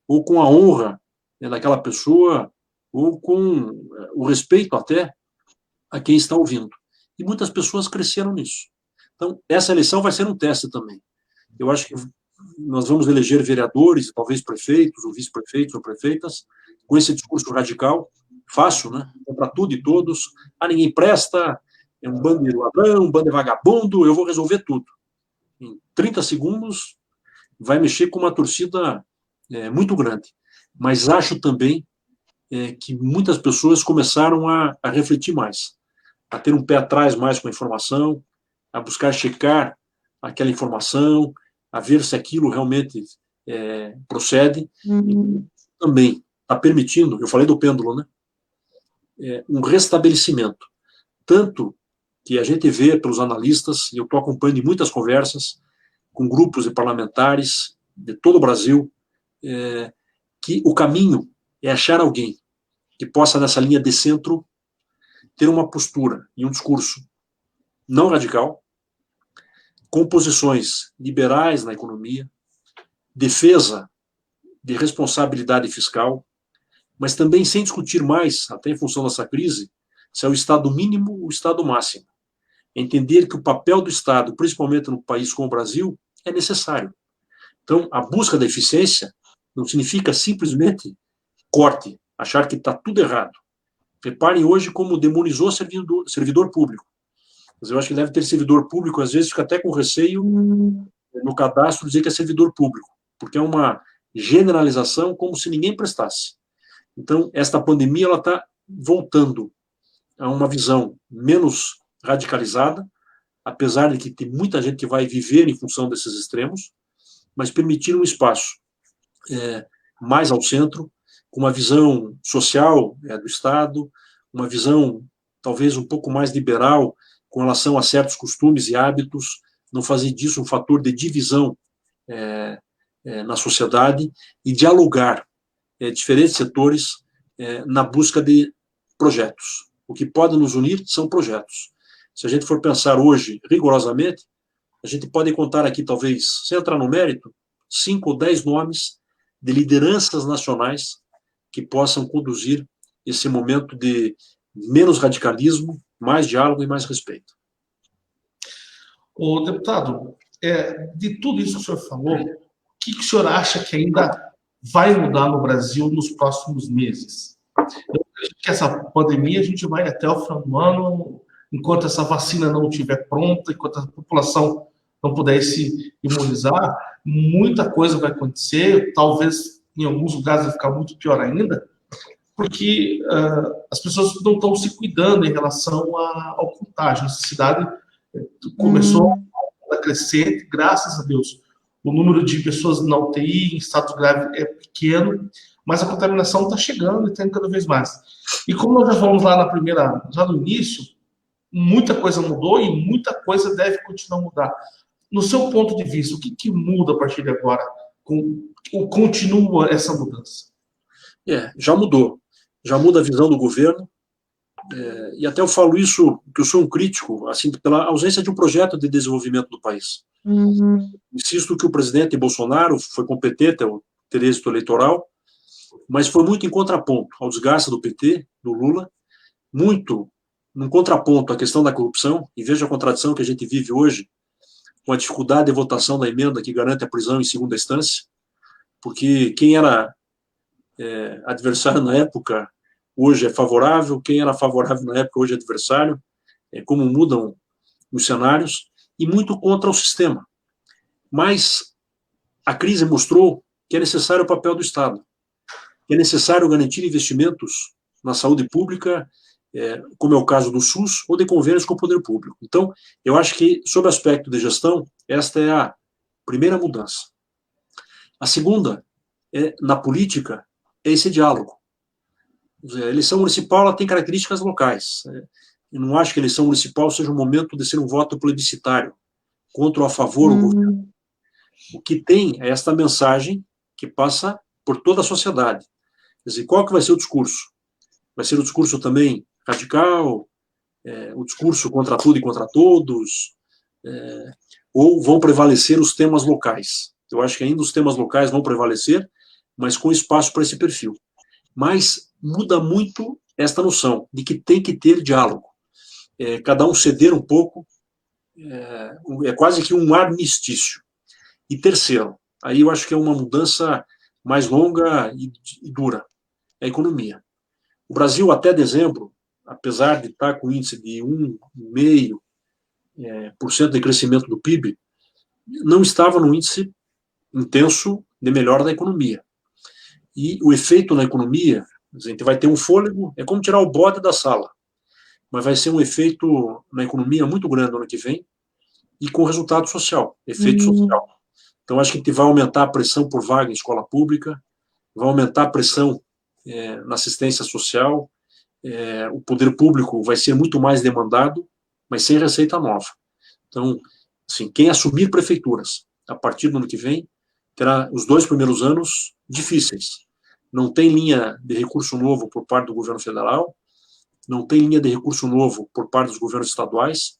ou com a honra, né, daquela pessoa, ou com o respeito até a quem está ouvindo. E muitas pessoas cresceram nisso. Então, essa eleição vai ser um teste também. Eu acho que nós vamos eleger vereadores, talvez prefeitos, ou vice-prefeitos, ou prefeitas, com esse discurso radical, fácil, né? Contra tudo e todos. Ninguém presta, é um bando de ladrão, um bando de vagabundo, eu vou resolver tudo. Em 30 segundos, vai mexer com uma torcida muito grande. Mas acho também que muitas pessoas começaram a refletir mais, a ter um pé atrás mais com a informação, a buscar checar aquela informação, a ver se aquilo realmente procede. Também está permitindo, eu falei do pêndulo, né? Um restabelecimento. Tanto que a gente vê pelos analistas, e eu estou acompanhando muitas conversas com grupos de parlamentares de todo o Brasil, que o caminho é achar alguém que possa, nessa linha de centro, ter uma postura e um discurso não radical, com posições liberais na economia, defesa de responsabilidade fiscal, mas também sem discutir mais, até em função dessa crise, se é o Estado mínimo ou o Estado máximo. Entender que o papel do Estado, principalmente num país como o Brasil, é necessário. Então, a busca da eficiência não significa simplesmente corte, achar que está tudo errado. Reparem hoje como demonizou servidor público. Mas eu acho que deve ter servidor público, às vezes fica até com receio no cadastro dizer que é servidor público, porque é uma generalização como se ninguém prestasse. Então, esta pandemia ela está voltando a uma visão menos radicalizada, apesar de que tem muita gente que vai viver em função desses extremos, mas permitir um espaço mais ao centro, com uma visão social do Estado, uma visão talvez um pouco mais liberal com relação a certos costumes e hábitos, não fazer disso um fator de divisão na sociedade e dialogar diferentes setores na busca de projetos. O que pode nos unir são projetos. Se a gente for pensar hoje rigorosamente, a gente pode contar aqui, talvez, sem entrar no mérito, 5 ou 10 nomes de lideranças nacionais que possam conduzir esse momento de menos radicalismo, mais diálogo e mais respeito. Ô, deputado, de tudo isso que o senhor falou, o que o senhor acha que ainda vai mudar no Brasil nos próximos meses? Eu acredito que essa pandemia a gente vai até o final do ano, enquanto essa vacina não estiver pronta, enquanto a população não puder se imunizar, muita coisa vai acontecer, talvez em alguns lugares vai ficar muito pior ainda, porque as pessoas não estão se cuidando em relação ao contágio. Essa cidade começou a crescer, graças a Deus. O número de pessoas na UTI, em estado grave, é pequeno, mas a contaminação está chegando e tem cada vez mais. E como nós já falamos já no início, muita coisa mudou e muita coisa deve continuar a mudar. No seu ponto de vista, o que muda a partir de agora? Continua essa mudança? Já mudou. Já muda a visão do governo. E até eu falo isso, que eu sou um crítico, assim, pela ausência de um projeto de desenvolvimento do país. Insisto que o presidente Bolsonaro foi competente ao ter êxito eleitoral, mas foi muito em contraponto ao desgaste do PT, do Lula, muito num contraponto à questão da corrupção, e veja a contradição que a gente vive hoje, com a dificuldade de votação da emenda que garante a prisão em segunda instância, porque quem era adversário na época, hoje é favorável, quem era favorável na época, hoje é adversário, como mudam os cenários, e muito contra o sistema. Mas a crise mostrou que é necessário o papel do Estado, que é necessário garantir investimentos na saúde pública, como é o caso do SUS, ou de convênios com o poder público. Então, eu acho que, sob o aspecto de gestão, esta é a primeira mudança. A segunda, na política, é esse diálogo. A eleição municipal ela tem características locais. Eu não acho que a eleição municipal seja um momento de ser um voto plebiscitário, contra ou a favor do governo. O que tem é esta mensagem que passa por toda a sociedade. Quer dizer, qual que vai ser o discurso? Vai ser o discurso também radical, o discurso contra tudo e contra todos, ou vão prevalecer os temas locais? Eu acho que ainda os temas locais vão prevalecer, mas com espaço para esse perfil. Mas muda muito esta noção de que tem que ter diálogo. Cada um ceder um pouco, é quase que um armistício. E terceiro, aí eu acho que é uma mudança mais longa e dura, é a economia. O Brasil, até dezembro, apesar de estar com índice de 1,5% de crescimento do PIB, não estava no índice intenso de melhora da economia. E o efeito na economia, a gente vai ter um fôlego, é como tirar o bode da sala, mas vai ser um efeito na economia muito grande no ano que vem e com resultado social, efeito social. Então, acho que a gente vai aumentar a pressão por vaga em escola pública, vai aumentar a pressão na assistência social, o poder público vai ser muito mais demandado, mas sem receita nova. Então, assim, quem assumir prefeituras a partir do ano que vem terá os 2 primeiros anos difíceis. Não tem linha de recurso novo por parte do governo federal, não tem linha de recurso novo por parte dos governos estaduais.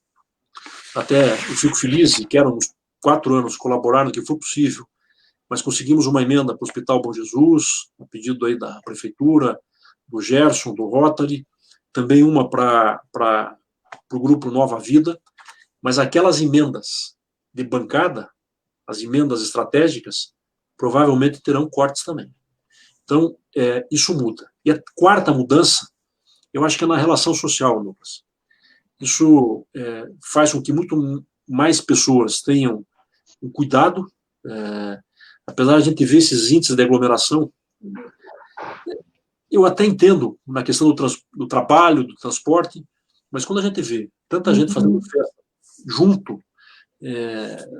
Até eu fico feliz e quero, nos 4 anos, colaborar no que for possível, mas conseguimos uma emenda para o Hospital Bom Jesus, a pedido aí da Prefeitura, do Gerson, do Rotary, também uma para o Grupo Nova Vida, mas aquelas emendas de bancada, as emendas estratégicas, provavelmente terão cortes também. Então, isso muda. E a quarta mudança, eu acho que é na relação social, Lucas. Isso faz com que muito mais pessoas tenham um cuidado, apesar de a gente ver esses índices de aglomeração, eu até entendo na questão do trabalho, do transporte, mas quando a gente vê tanta gente fazendo festa junto,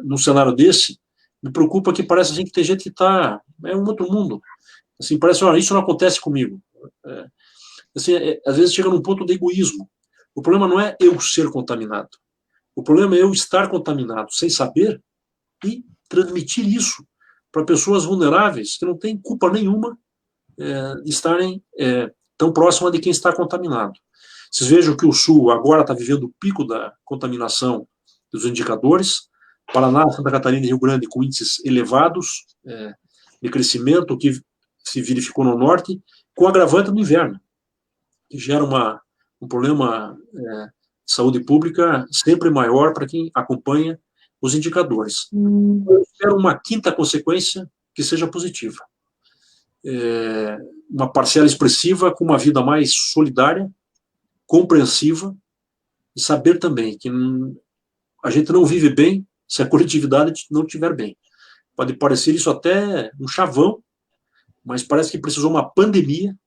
num cenário desse, me preocupa que parece assim, que tem gente que está um outro mundo. Assim, parece, olha, isso não acontece comigo. Assim, às vezes chega num ponto de egoísmo. O problema não é eu ser contaminado. O problema é eu estar contaminado sem saber e transmitir isso para pessoas vulneráveis que não têm culpa nenhuma de estarem tão próximas de quem está contaminado. Vocês vejam que o Sul agora está vivendo o pico da contaminação dos indicadores. Paraná, Santa Catarina e Rio Grande com índices elevados de crescimento, que se verificou no Norte, com agravante do inverno, que gera um problema de saúde pública sempre maior para quem acompanha os indicadores. Eu espero uma quinta consequência que seja positiva. Uma parcela expressiva com uma vida mais solidária, compreensiva, e saber também que a gente não vive bem se a coletividade não estiver bem. Pode parecer isso até um chavão, mas parece que precisou uma pandemia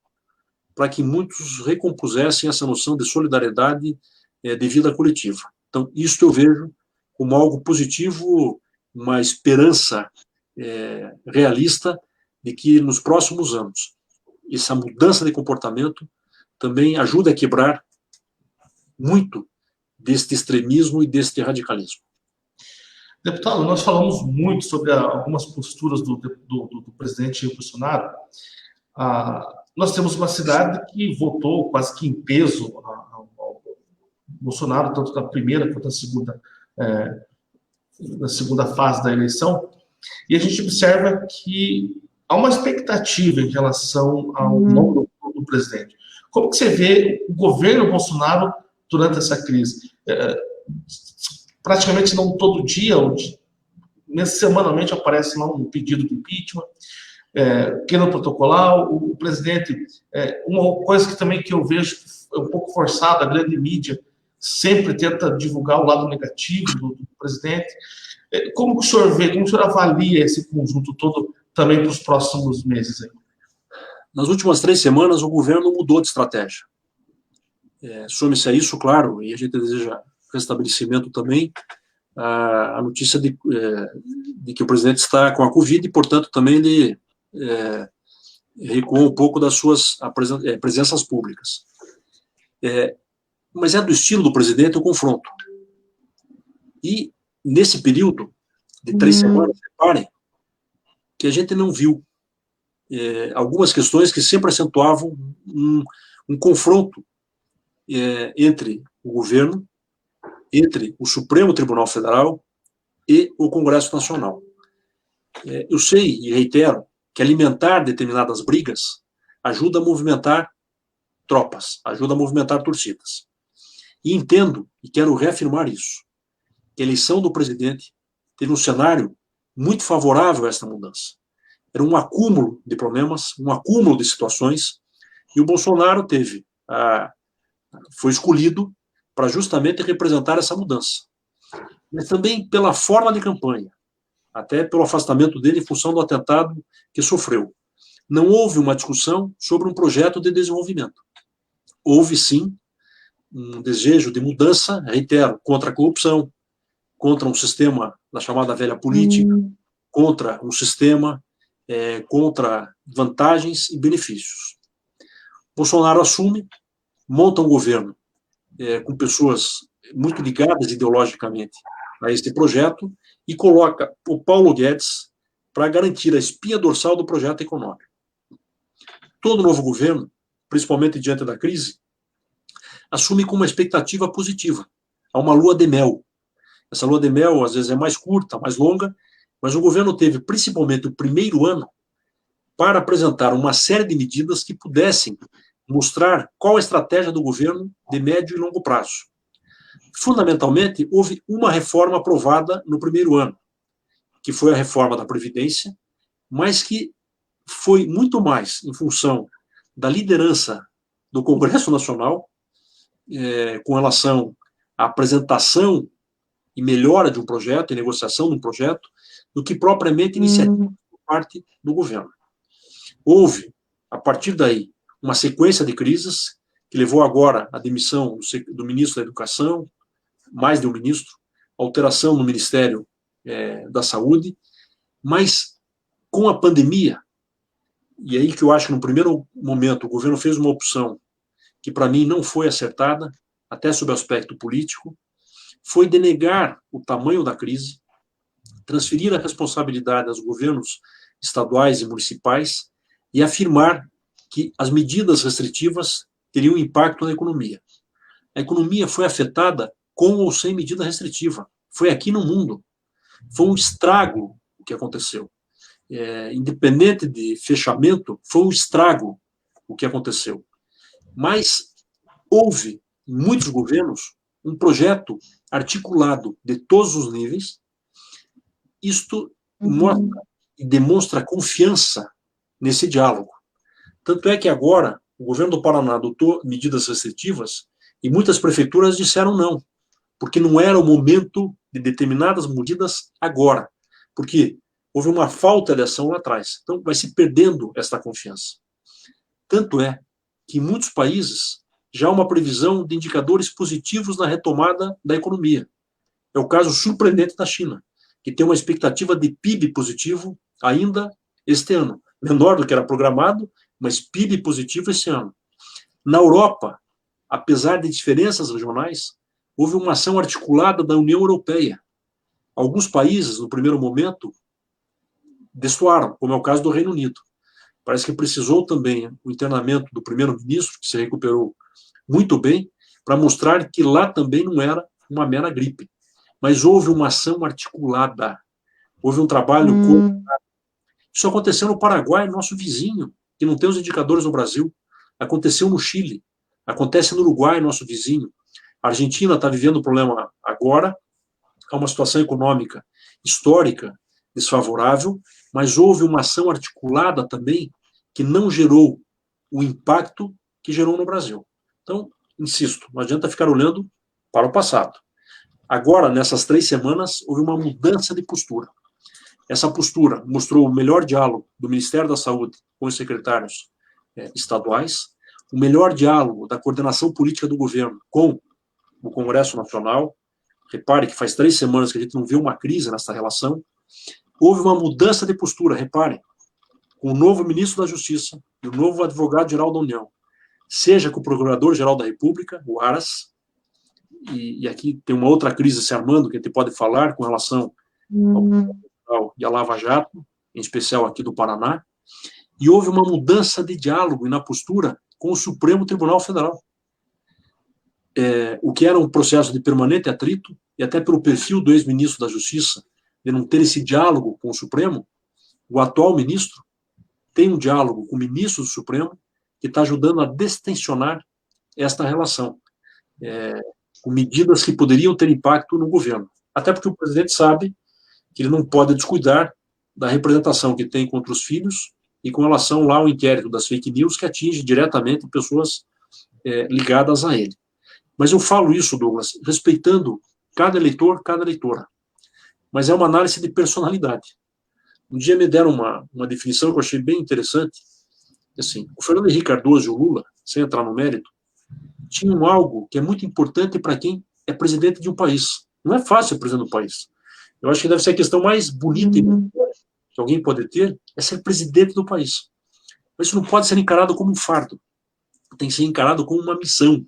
para que muitos recompusessem essa noção de solidariedade de vida coletiva. Então, isso eu vejo como algo positivo, uma esperança realista de que nos próximos anos essa mudança de comportamento também ajuda a quebrar muito deste extremismo e deste radicalismo. Deputado, nós falamos muito sobre algumas posturas do presidente Bolsonaro. Nós temos uma cidade que votou quase que em peso ao Bolsonaro, tanto na primeira quanto na segunda fase da eleição, e a gente observa que há uma expectativa em relação ao nome do presidente. Como que você vê o governo Bolsonaro durante essa crise? Praticamente não todo dia, semanalmente aparece lá um pedido de impeachment, querendo protocolar, o presidente, uma coisa que também que eu vejo é um pouco forçada, a grande mídia sempre tenta divulgar o lado negativo do presidente. Como que o senhor vê, como o senhor avalia esse conjunto todo também para os próximos meses? Aí? Nas últimas 3 semanas, o governo mudou de estratégia. Some-se a isso, claro, e a gente deseja restabelecimento também, a notícia de que o presidente está com a Covid e, portanto, também ele recuou um pouco das suas presenças públicas. Mas é do estilo do presidente o confronto. E, nesse período de 3 semanas, reparem que a gente não viu algumas questões que sempre acentuavam um confronto entre o governo, entre o Supremo Tribunal Federal e o Congresso Nacional. Eu sei e reitero que alimentar determinadas brigas ajuda a movimentar tropas, ajuda a movimentar torcidas. E entendo, e quero reafirmar isso, que a eleição do presidente teve um cenário muito favorável a essa mudança. Era um acúmulo de problemas, um acúmulo de situações, e o Bolsonaro foi escolhido para justamente representar essa mudança. Mas também pela forma de campanha, até pelo afastamento dele em função do atentado que sofreu. Não houve uma discussão sobre um projeto de desenvolvimento. Houve, sim, um desejo de mudança, reitero, contra a corrupção, contra um sistema da chamada velha política, contra um sistema, contra vantagens e benefícios. Bolsonaro assume, monta um governo com pessoas muito ligadas ideologicamente a este projeto e coloca o Paulo Guedes para garantir a espinha dorsal do projeto econômico. Todo novo governo, principalmente diante da crise, assume com uma expectativa positiva. Há uma lua de mel. Essa lua de mel, às vezes, é mais curta, mais longa, mas o governo teve, principalmente, o primeiro ano para apresentar uma série de medidas que pudessem mostrar qual a estratégia do governo de médio e longo prazo. Fundamentalmente, houve uma reforma aprovada no primeiro ano, que foi a reforma da Previdência, mas que foi muito mais em função da liderança do Congresso Nacional, com relação à apresentação e melhora de um projeto, e negociação de um projeto, do que propriamente iniciativa por parte do governo. Houve, a partir daí, uma sequência de crises, que levou agora à demissão do ministro da Educação, mais de um ministro, alteração no Ministério da Saúde, mas com a pandemia, e aí que eu acho que no primeiro momento o governo fez uma opção que para mim não foi acertada, até sob o aspecto político, foi denegar o tamanho da crise, transferir a responsabilidade aos governos estaduais e municipais e afirmar que as medidas restritivas teriam impacto na economia. A economia foi afetada com ou sem medida restritiva. Foi aqui no mundo. Foi um estrago o que aconteceu. Independente de fechamento, foi um estrago o que aconteceu. Mas houve, em muitos governos, um projeto articulado de todos os níveis. Isto mostra e demonstra confiança nesse diálogo. Tanto é que agora o governo do Paraná adotou medidas restritivas e muitas prefeituras disseram não, porque não era o momento de determinadas medidas agora, porque houve uma falta de ação lá atrás. Então vai se perdendo esta confiança. Tanto é que em muitos países já há uma previsão de indicadores positivos na retomada da economia. É o caso surpreendente da China, que tem uma expectativa de PIB positivo ainda este ano. Menor do que era programado, mas PIB positivo esse ano. Na Europa, apesar de diferenças regionais, houve uma ação articulada da União Europeia. Alguns países, no primeiro momento, destoaram, como é o caso do Reino Unido. Parece que precisou também o internamento do primeiro-ministro, que se recuperou muito bem, para mostrar que lá também não era uma mera gripe. Mas houve uma ação articulada, houve um trabalho coordenado. Isso aconteceu no Paraguai, nosso vizinho, que não tem os indicadores no Brasil. Aconteceu no Chile, acontece no Uruguai, nosso vizinho. A Argentina está vivendo um problema agora, há uma situação econômica histórica desfavorável, mas houve uma ação articulada também que não gerou o impacto que gerou no Brasil. Então, insisto, não adianta ficar olhando para o passado. Agora, nessas 3 semanas, houve uma mudança de postura. Essa postura mostrou o melhor diálogo do Ministério da Saúde com os secretários estaduais, o melhor diálogo da coordenação política do governo com o Congresso Nacional. Repare que faz 3 semanas que a gente não vê uma crise nessa relação. Houve uma mudança de postura, repare, com o novo ministro da Justiça e o novo advogado-geral da União, seja com o Procurador-Geral da República, o Aras, e aqui tem uma outra crise se armando que a gente pode falar com relação ao e à Lava Jato, em especial aqui do Paraná, e houve uma mudança de diálogo e na postura com o Supremo Tribunal Federal. O que era um processo de permanente atrito, e até pelo perfil do ex-ministro da Justiça, de não ter esse diálogo com o Supremo, o atual ministro tem um diálogo com o ministro do Supremo que está ajudando a destensionar esta relação, com medidas que poderiam ter impacto no governo. Até porque o presidente sabe que ele não pode descuidar da representação que tem contra os filhos e com relação lá ao inquérito das fake news que atinge diretamente pessoas ligadas a ele. Mas eu falo isso, Douglas, respeitando cada eleitor, cada eleitora. Mas é uma análise de personalidade. Um dia me deram uma definição que eu achei bem interessante. Assim, o Fernando Henrique Cardoso e o Lula, sem entrar no mérito, tinham algo que é muito importante para quem é presidente de um país. Não é fácil ser presidente do país. Eu acho que deve ser a questão mais bonita que alguém pode ter, é ser presidente do país. Mas isso não pode ser encarado como um fardo. Tem que ser encarado como uma missão.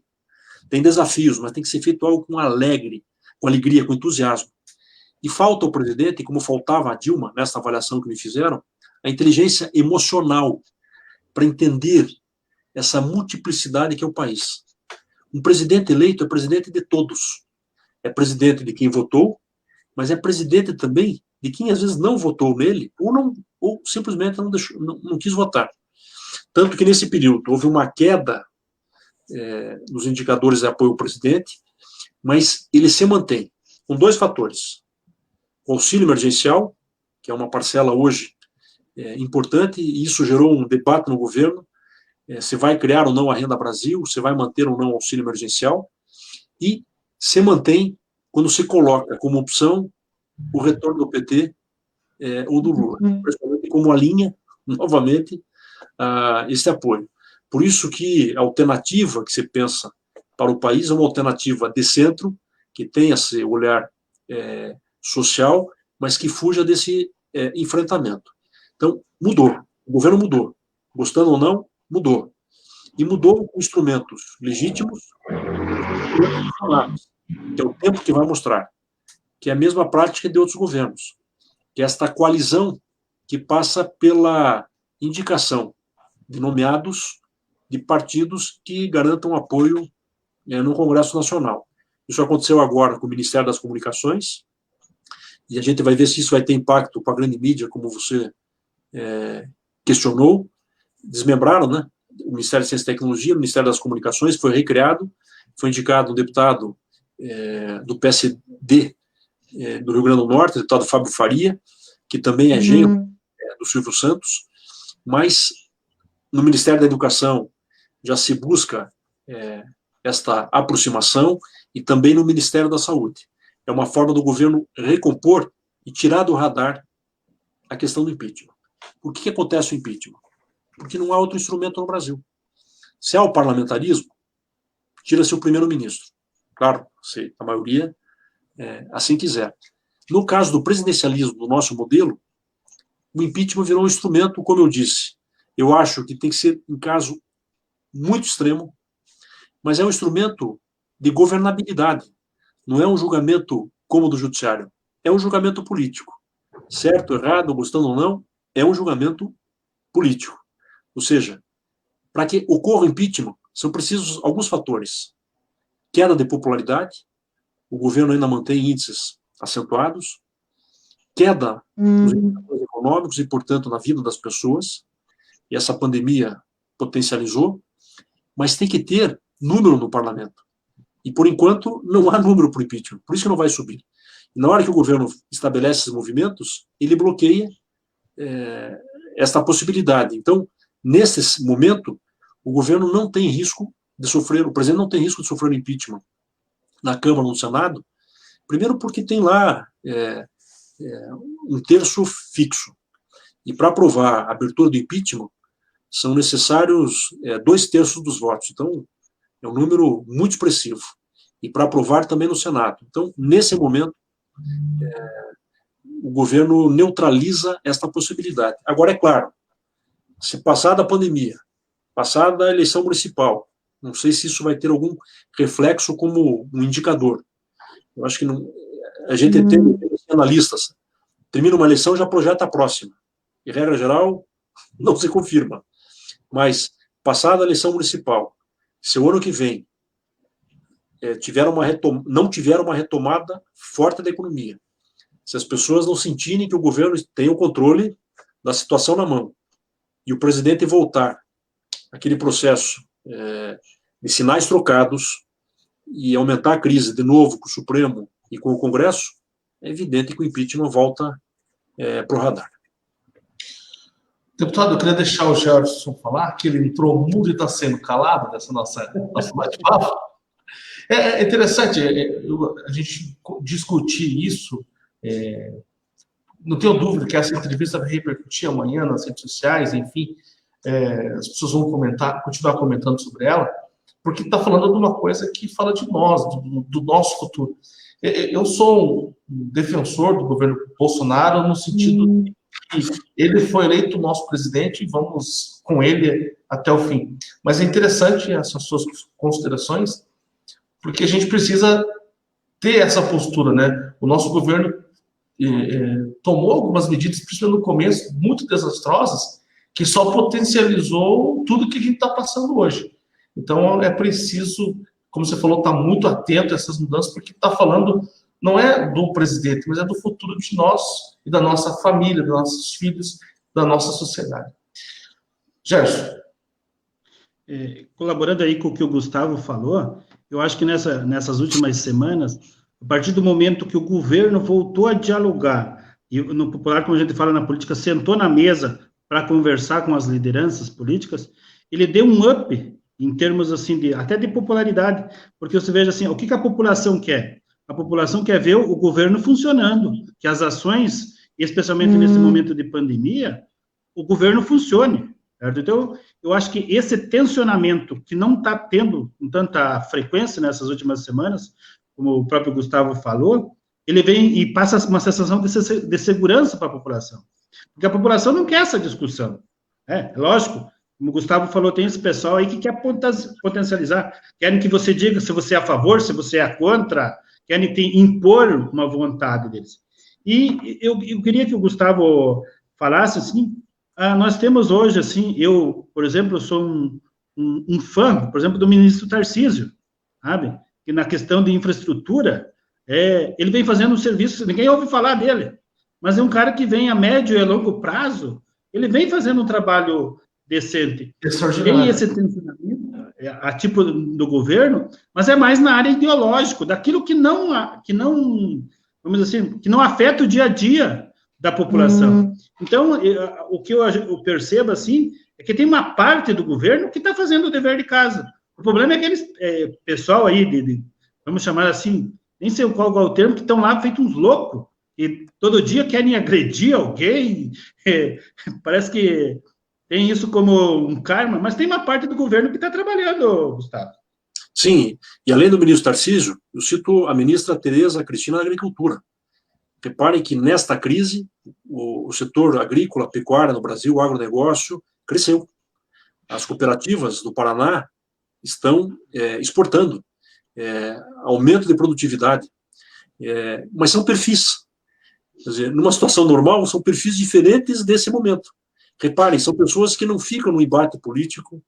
Tem desafios, mas tem que ser feito algo com alegria, com entusiasmo. E falta ao presidente, como faltava a Dilma, nessa avaliação que me fizeram, a inteligência emocional para entender essa multiplicidade que é o país. Um presidente eleito é presidente de todos. É presidente de quem votou, mas é presidente também de quem às vezes não votou nele ou simplesmente não quis votar. Tanto que nesse período houve uma queda nos indicadores de apoio ao presidente, mas ele se mantém com 2 fatores. O auxílio emergencial, que é uma parcela hoje importante, e isso gerou um debate no governo, se vai criar ou não a Renda Brasil, se vai manter ou não o auxílio emergencial, e se mantém quando se coloca como opção o retorno do PT ou do Lula, principalmente como alinha, novamente, esse apoio. Por isso que a alternativa que se pensa para o país é uma alternativa de centro, que tenha esse olhar social, mas que fuja desse enfrentamento. Então, mudou. O governo mudou. Gostando ou não, mudou. E mudou com instrumentos legítimos, que é o tempo que vai mostrar, que é a mesma prática de outros governos, que é esta coalizão que passa pela indicação de nomeados de partidos que garantam apoio no Congresso Nacional. Isso aconteceu agora com o Ministério das Comunicações, e a gente vai ver se isso vai ter impacto para a grande mídia, como você questionou. Desmembraram, né? O Ministério de Ciência e Tecnologia, o Ministério das Comunicações foi recriado, foi indicado um deputado do PSD do Rio Grande do Norte, o deputado Fábio Faria, que também é genro do Silvio Santos, mas no Ministério da Educação já se busca esta aproximação, e também no Ministério da Saúde. É uma forma do governo recompor e tirar do radar a questão do impeachment. Por que acontece o impeachment? Porque não há outro instrumento no Brasil. Se há o parlamentarismo, tira-se o primeiro-ministro. Claro, se a maioria assim quiser. No caso do presidencialismo, do nosso modelo, o impeachment virou um instrumento, como eu disse. Eu acho que tem que ser em caso muito extremo, mas é um instrumento de governabilidade. Não é um julgamento como o do judiciário. É um julgamento político. Certo, errado, gostando ou não, é um julgamento político. Ou seja, para que ocorra o impeachment, são precisos alguns fatores. Queda de popularidade, o governo ainda mantém índices acentuados, queda nos indicadores econômicos e, portanto, na vida das pessoas, e essa pandemia potencializou, mas tem que ter número no parlamento. E, por enquanto, não há número para o impeachment, por isso que não vai subir. E na hora que o governo estabelece esses movimentos, ele bloqueia esta possibilidade. Então, nesse momento, o governo não tem risco de sofrer, o presidente não tem risco de sofrer impeachment. na Câmara ou no Senado, primeiro porque tem lá um terço fixo. E para aprovar a abertura do impeachment, são necessários 2/3 dos votos. Então, é um número muito expressivo. E para aprovar também no Senado. Então, nesse momento, o governo neutraliza esta possibilidade. Agora, é claro, se passada a pandemia, passada a eleição municipal, não sei se isso vai ter algum reflexo como um indicador. Eu acho que não, a gente tem analistas, termina uma eleição e já projeta a próxima. Em regra geral, não se confirma. Mas, passada a eleição municipal, se o ano que vem não tiver uma retomada forte da economia, se as pessoas não sentirem que o governo tem o controle da situação na mão, e o presidente voltar aquele processo de sinais trocados e aumentar a crise de novo com o Supremo e com o Congresso, é evidente que o impeachment volta para o radar. Deputado, eu queria deixar o Gerson falar, que ele entrou mudo e está sendo calado nessa nosso bate-papo. É interessante a gente discutir isso. Não tenho dúvida que essa entrevista vai repercutir amanhã nas redes sociais, enfim, as pessoas vão continuar comentando sobre ela, porque está falando de uma coisa que fala de nós, do nosso futuro. Eu sou um defensor do governo Bolsonaro no sentido de que ele foi eleito nosso presidente e vamos com ele até o fim. Mas é interessante essas suas considerações, porque a gente precisa ter essa postura, né? O nosso governo tomou algumas medidas, principalmente no começo, muito desastrosas, que só potencializou tudo que a gente está passando hoje. Então, é preciso, como você falou, estar muito atento a essas mudanças, porque está falando, não é do presidente, mas é do futuro de nós e da nossa família, dos nossos filhos, da nossa sociedade. Gerson. Colaborando aí com o que o Gustavo falou, eu acho que nessas últimas semanas, a partir do momento que o governo voltou a dialogar, e no popular, como a gente fala na política, sentou na mesa para conversar com as lideranças políticas, ele deu um up em termos assim até de popularidade, porque você veja assim, o que a população quer? A população quer ver o governo funcionando, que as ações, especialmente nesse momento de pandemia, o governo funcione. Certo? Então, eu acho que esse tensionamento que não está tendo com tanta frequência nessas últimas semanas, como o próprio Gustavo falou, ele vem e passa uma sensação de segurança para a população. Porque a população não quer essa discussão. Lógico, como o Gustavo falou, tem esse pessoal aí que quer potencializar, querem que você diga se você é a favor, se você é contra, querem impor uma vontade deles. E eu queria que o Gustavo falasse, assim, nós temos hoje, assim, eu, por exemplo, sou um fã, por exemplo, do ministro Tarcísio, sabe? Que na questão de infraestrutura, ele vem fazendo um serviço, ninguém ouve falar dele, mas é um cara que vem a médio e a longo prazo, ele vem fazendo um trabalho decente. Tem esse tensionamento, a tipo do governo, mas é mais na área ideológica, daquilo que não, vamos dizer assim, que não afeta o dia a dia da população. Então, o que eu percebo, assim, é que tem uma parte do governo que está fazendo o dever de casa. O problema é aqueles pessoal aí, vamos chamar assim, nem sei qual é o termo, que estão lá feitos uns loucos, e todo dia querem agredir alguém, parece que tem isso como um karma, mas tem uma parte do governo que está trabalhando, Gustavo. Sim, e além do ministro Tarcísio, eu cito a ministra Tereza Cristina da Agricultura. Reparem que nesta crise, o setor agrícola, pecuária no Brasil, o agronegócio, cresceu. As cooperativas do Paraná estão exportando, aumento de produtividade, mas são perfis. Quer dizer, numa situação normal, são perfis diferentes desse momento. Reparem, são pessoas que não ficam no embate político,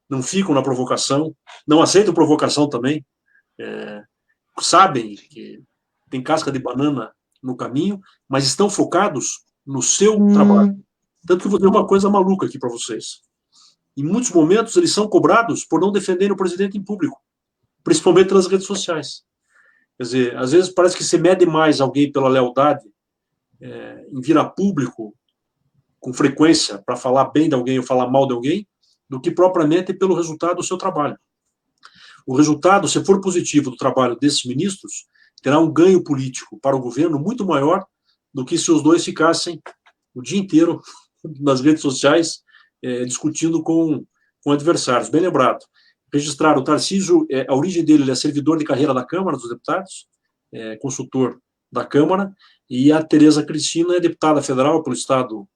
não ficam na provocação, não aceitam provocação também, sabem que tem casca de banana no caminho, mas estão focados no seu trabalho. Tanto que eu vou dizer uma coisa maluca aqui para vocês. Em muitos momentos, eles são cobrados por não defenderem o presidente em público, principalmente nas redes sociais. Quer dizer, às vezes parece que se mede mais alguém pela lealdade em vir a público com frequência para falar bem de alguém ou falar mal de alguém, do que propriamente pelo resultado do seu trabalho. o resultado, se for positivo do trabalho desses ministros, terá um ganho político para o governo muito maior do que se os dois ficassem o dia inteiro nas redes sociais discutindo com adversários. Bem lembrado. Registrar o Tarcísio, a origem dele, ele é servidor de carreira da Câmara dos Deputados, consultor da Câmara, e a Tereza Cristina é deputada federal pelo estado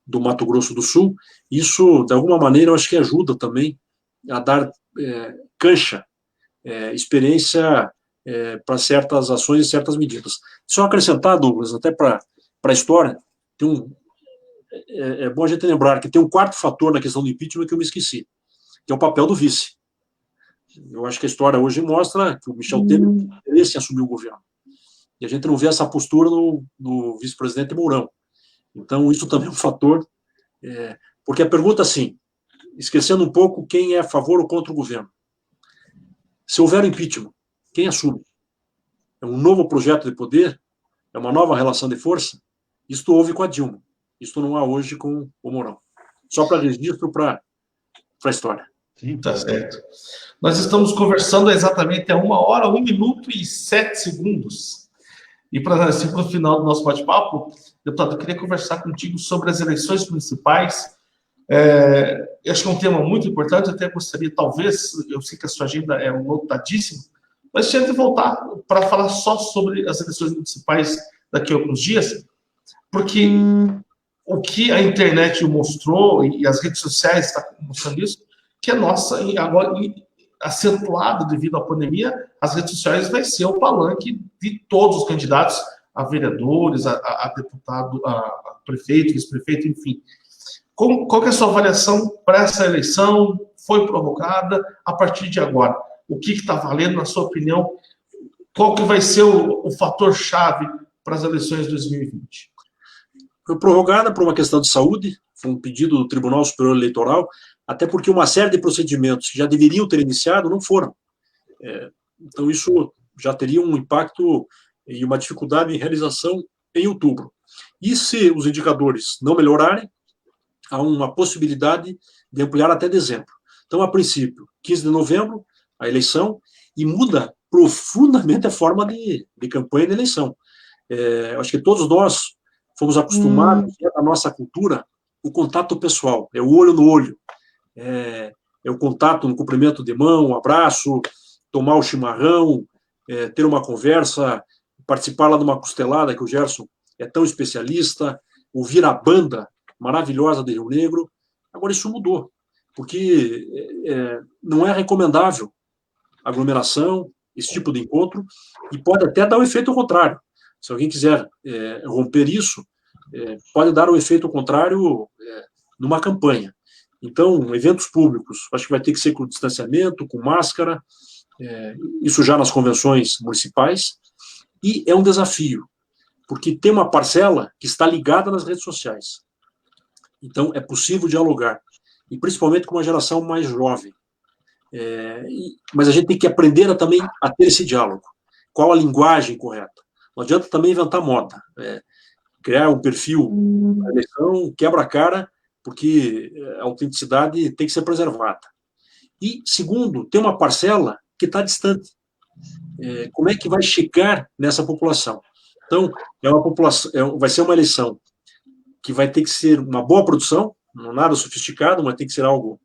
do Mato Grosso do Sul. Isso, de alguma maneira, eu acho que ajuda também a dar cancha, experiência para certas ações e certas medidas. Só acrescentar, Douglas, até para a história, é bom a gente lembrar que tem um quarto fator na questão do impeachment que eu me esqueci, que é o papel do vice. Eu acho que a história hoje mostra que o Michel Temer tem interesse em assumir o governo. E a gente não vê essa postura no vice-presidente Mourão. Então, isso também é um fator, porque a pergunta, assim, esquecendo um pouco quem é a favor ou contra o governo. Se houver impeachment, quem assume? É um novo projeto de poder? É uma nova relação de força? Isto houve com a Dilma. Isto não há hoje com o Mourão. Só para registro, para a história. Sim, tá certo. Nós estamos conversando exatamente há 1 hora, 1 minuto e 7 segundos. E para o final do nosso bate-papo, deputado, eu queria conversar contigo sobre as eleições municipais. Eu acho que é um tema muito importante, eu até gostaria, talvez, eu sei que a sua agenda é lotadíssima, mas tinha de voltar para falar só sobre as eleições municipais daqui a alguns dias, porque o que a internet mostrou, e as redes sociais estão mostrando isso, que a nossa, agora acentuado devido à pandemia, as redes sociais vai ser o palanque de todos os candidatos a vereadores, a deputado, a prefeito, vice-prefeito, enfim. Qual que é a sua avaliação para essa eleição? Foi prorrogada a partir de agora? O que está valendo, na sua opinião? Qual que vai ser o fator-chave para as eleições de 2020? Foi prorrogada por uma questão de saúde, foi um pedido do Tribunal Superior Eleitoral, até porque uma série de procedimentos que já deveriam ter iniciado não foram. Então, isso já teria um impacto e uma dificuldade em realização em outubro. E se os indicadores não melhorarem, há uma possibilidade de ampliar até dezembro. Então, a princípio, 15 de novembro, a eleição, e muda profundamente a forma de campanha de eleição. Acho que todos nós fomos acostumados, a nossa cultura, o contato pessoal, é o olho no olho, é o contato no cumprimento de mão, um abraço, tomar o chimarrão, ter uma conversa, participar lá de uma costelada, que o Gerson é tão especialista, ouvir a banda maravilhosa de Rio Negro. Agora isso mudou, porque não é recomendável aglomeração, esse tipo de encontro, e pode até dar o efeito contrário. Se alguém quiser romper isso, pode dar o efeito contrário numa campanha. Então, eventos públicos, acho que vai ter que ser com distanciamento, com máscara, isso já nas convenções municipais, e é um desafio, porque tem uma parcela que está ligada nas redes sociais. Então, é possível dialogar, e principalmente com uma geração mais jovem. Mas a gente tem que aprender também a ter esse diálogo. Qual a linguagem correta? Não adianta também inventar moda. Criar um perfil na eleição, quebra a cara, porque a autenticidade tem que ser preservada. E, segundo, tem uma parcela que está distante. Como é que vai chegar nessa população? Então, vai ser uma eleição que vai ter que ser uma boa produção, não nada sofisticado, mas tem que ser algo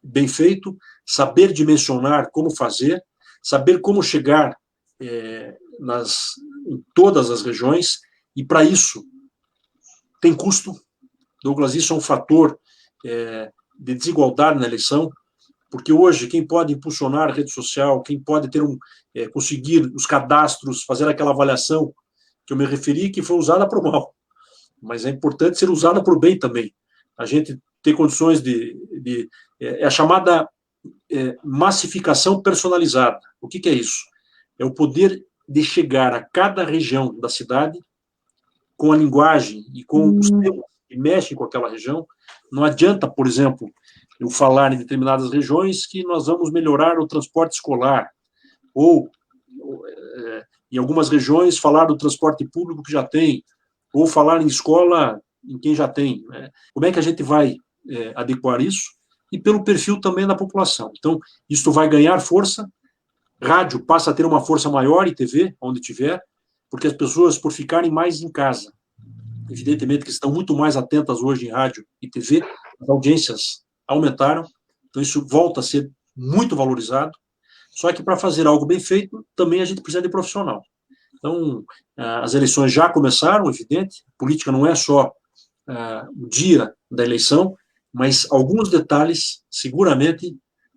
bem feito, saber dimensionar como fazer, saber como chegar em todas as regiões, e para isso tem custo. Douglas, isso é um fator de desigualdade na eleição, porque hoje quem pode impulsionar a rede social, quem pode conseguir os cadastros, fazer aquela avaliação que eu me referi, que foi usada para o mal, mas é importante ser usada para o bem também. A gente ter condições é a chamada massificação personalizada. O que é isso? É o poder de chegar a cada região da cidade com a linguagem e com os temas que mexem com aquela região. Não adianta, por exemplo, eu falar em determinadas regiões que nós vamos melhorar o transporte escolar, ou em algumas regiões falar do transporte público que já tem, ou falar em escola em quem já tem. Como é que a gente vai adequar isso? e pelo perfil também da população. Então, isso vai ganhar força, rádio passa a ter uma força maior e TV, onde tiver, porque as pessoas, por ficarem mais em casa, evidentemente que estão muito mais atentas hoje em rádio e TV, as audiências aumentaram, então isso volta a ser muito valorizado, só que para fazer algo bem feito, também a gente precisa de profissional. Então, as eleições já começaram, evidente, política não é só o dia da eleição, mas alguns detalhes seguramente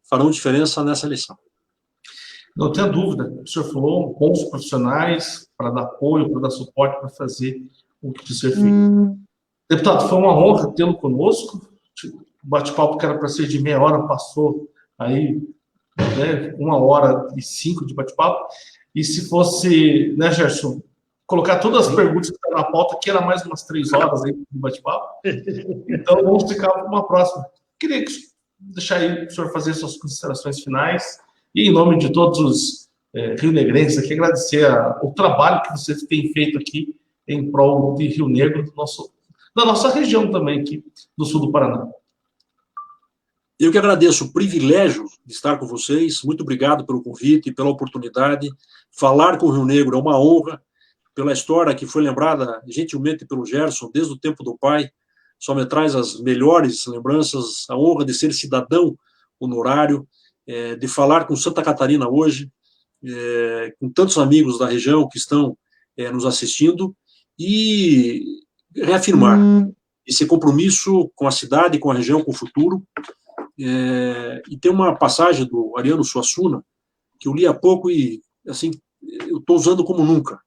farão diferença nessa eleição. Não tenha dúvida, o senhor falou, bons profissionais para dar apoio, para dar suporte, para fazer o que precisa ser feito. Deputado, foi uma honra tê-lo conosco, o bate-papo que era para ser de meia hora, passou aí, né, 1h05 de bate-papo, e se fosse, né, Gerson, colocar todas as perguntas que estão na pauta, que era mais umas 3 horas aí de bate-papo, então vamos ficar para uma próxima. Queria deixar aí o senhor fazer suas considerações finais, e em nome de todos os rio-negrenses aqui, agradecer o trabalho que vocês têm feito aqui em prol de Rio Negro, da nossa região também, aqui do sul do Paraná. Eu que agradeço o privilégio de estar com vocês, muito obrigado pelo convite e pela oportunidade. Falar com o Rio Negro é uma honra, pela história que foi lembrada gentilmente pelo Gerson, desde o tempo do pai, só me traz as melhores lembranças, a honra de ser cidadão honorário, de falar com Santa Catarina hoje, com tantos amigos da região que estão nos assistindo, e reafirmar esse compromisso com a cidade, com a região, com o futuro. E tem uma passagem do Ariano Suassuna, que eu li há pouco e, assim, eu estou usando como nunca.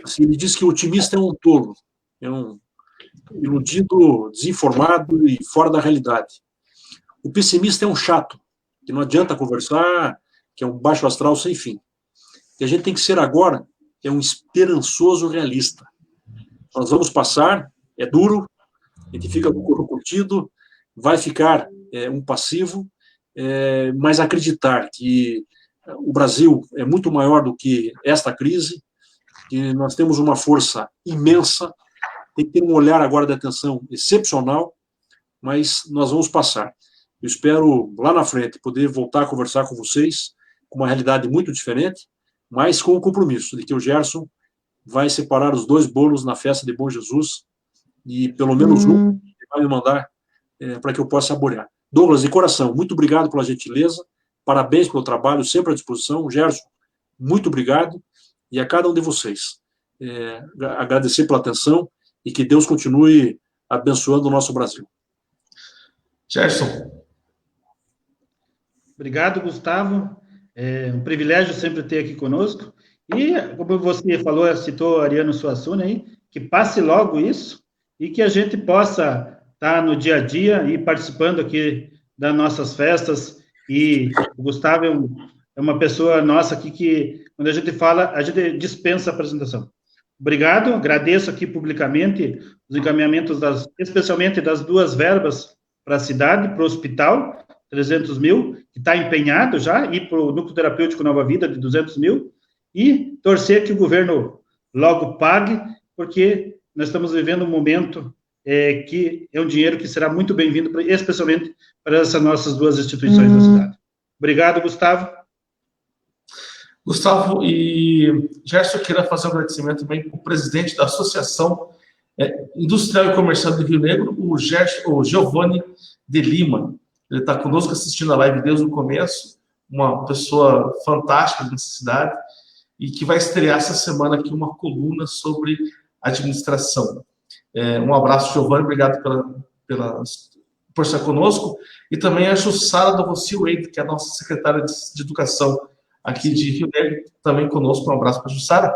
Assim, ele diz que o otimista é um tolo, é um iludido, desinformado e fora da realidade. O pessimista é um chato, que não adianta conversar, que é um baixo astral sem fim. E a gente tem que ser agora é um esperançoso realista. Nós vamos passar, é duro, a gente fica com o corpo curtido, vai ficar um passivo, mas acreditar que o Brasil é muito maior do que esta crise, que nós temos uma força imensa, tem que ter um olhar agora de atenção excepcional, mas nós vamos passar. Eu espero, lá na frente, poder voltar a conversar com vocês, com uma realidade muito diferente, mas com o compromisso de que o Gerson vai separar os 2 bolos na festa de Bom Jesus, e pelo menos um ele vai me mandar para que eu possa saborear. Douglas, de coração, muito obrigado pela gentileza, parabéns pelo trabalho, sempre à disposição. Gerson, muito obrigado, e a cada um de vocês. Agradecer pela atenção, e que Deus continue abençoando o nosso Brasil. Gerson. Obrigado, Gustavo. É um privilégio sempre ter aqui conosco. E, como você falou, citou Ariano Suassuna aí, que passe logo isso e que a gente possa estar no dia a dia e participando aqui das nossas festas. E o Gustavo é uma pessoa nossa aqui que, quando a gente fala, a gente dispensa a apresentação. Obrigado, agradeço aqui publicamente os encaminhamentos, especialmente das 2 verbas para a cidade, para o hospital, 300 mil, que está empenhado já, e para o Núcleo Terapêutico Nova Vida, de 200 mil, e torcer que o governo logo pague, porque nós estamos vivendo um momento que é um dinheiro que será muito bem-vindo, especialmente para essas nossas 2 instituições da cidade. Obrigado, Gustavo. Gustavo e Gerson, eu queria fazer um agradecimento também para o presidente da Associação Industrial e Comercial do Rio Negro, o Giovanni de Lima. Ele está conosco assistindo a live desde o começo, uma pessoa fantástica da cidade, e que vai estrear essa semana aqui uma coluna sobre administração. Um abraço, Giovanni, obrigado por estar conosco, e também a Jussara do Rocio Eide, que é a nossa secretária de Educação aqui de Rio Negro, também conosco. Um abraço para a Jussara.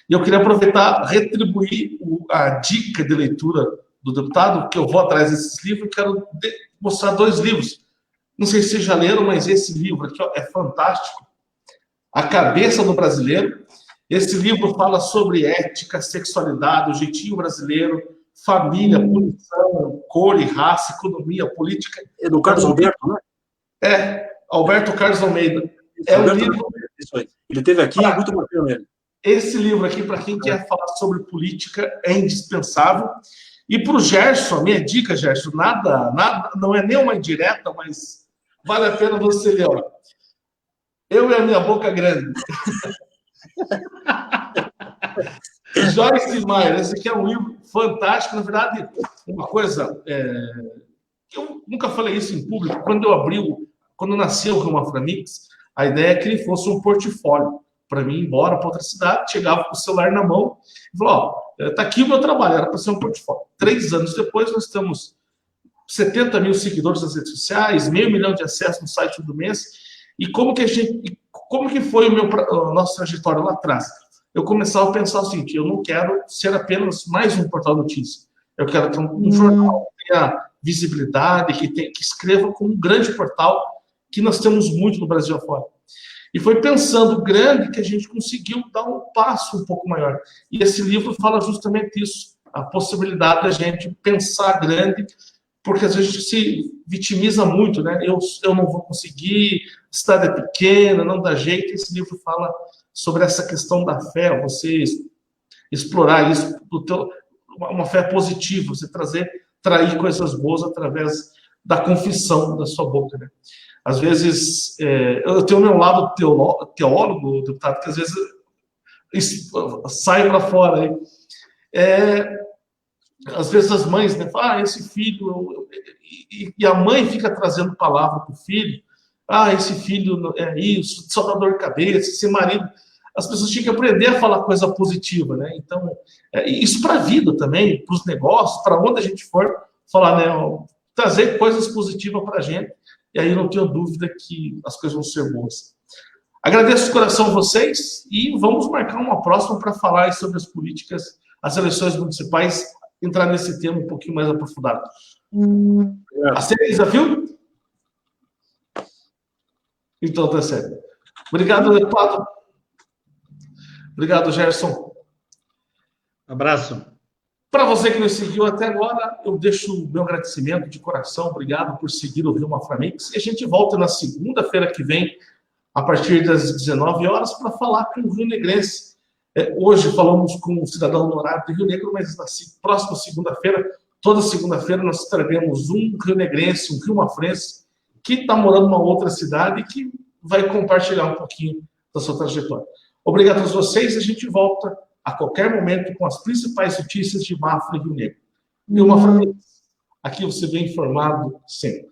E eu queria aproveitar, retribuir a dica de leitura do deputado, que eu vou atrás desses livros, e quero mostrar 2 livros. Não sei se vocês já leram, mas esse livro aqui é fantástico. A Cabeça do Brasileiro. Esse livro fala sobre ética, sexualidade, o jeitinho brasileiro, família, punição, cor e raça, economia, política. É do Carlos Alberto, né? Alberto Carlos Almeida. Um livro. Isso aí. Ele teve aqui, é muito bacana ele. Esse livro aqui, para quem quer falar sobre política, é indispensável. E para o Gerson, a minha dica, Gerson, nada, não é nem uma indireta, mas vale a pena você ler. Ó. Eu e a Minha Boca Grande. Joyce Meyer, esse aqui é um livro fantástico. Na verdade, uma coisa, eu nunca falei isso em público, quando nasceu o Rio Mafra-Mix, a ideia é que ele fosse um portfólio para mim ir embora para outra cidade, chegava com o celular na mão e falou, tá aqui o meu trabalho, era para ser um portfólio. 3 anos depois, nós temos 70 mil seguidores nas redes sociais, 500 mil de acessos no site do mês. E como que foi a nossa trajetória lá atrás? Eu começava a pensar o seguinte, eu não quero ser apenas mais um portal de notícias. Eu quero ter um jornal que tenha visibilidade, que escreva como um grande portal, que nós temos muito no Brasil afora. E foi pensando grande que a gente conseguiu dar um passo um pouco maior. E esse livro fala justamente isso, a possibilidade da gente pensar grande, porque às vezes a gente se vitimiza muito, né? Eu não vou conseguir, a cidade é pequena, não dá jeito. Esse livro fala sobre essa questão da fé, você explorar isso, uma fé positiva, você trair coisas boas através da confissão da sua boca, né? Às vezes, eu tenho o meu lado teólogo, deputado, que às vezes sai para fora. Hein? Às vezes as mães, né, falam, esse filho... E a mãe fica trazendo palavra para o filho. Esse filho é isso, só dá dor de cabeça, esse marido... As pessoas tinham que aprender a falar coisa positiva, né? Então, isso para a vida também, para os negócios, para onde a gente for, falar, né, trazer coisas positivas para a gente. E aí não tenho dúvida que as coisas vão ser boas. Agradeço de coração a vocês e vamos marcar uma próxima para falar sobre as políticas, as eleições municipais, entrar nesse tema um pouquinho mais aprofundado. Aceita o desafio? Então, tá certo. Obrigado, deputado. Obrigado, Gerson. Abraço. Para você que nos seguiu até agora, eu deixo o meu agradecimento de coração. Obrigado por seguir o Rio Mafra-Mix. E a gente volta na segunda-feira que vem, a partir das 19 horas, para falar com o Rio Negrense. Hoje falamos com o cidadão honorário do Rio Negro, mas na próxima segunda-feira, toda segunda-feira, nós traremos um Rio Negrense, um Rio Mafrense, que está morando numa outra cidade e que vai compartilhar um pouquinho da sua trajetória. Obrigado a todos vocês. A gente volta a qualquer momento com as principais notícias de Mafra e Rio Negro. E o Mafra-Mix, aqui você vem informado sempre.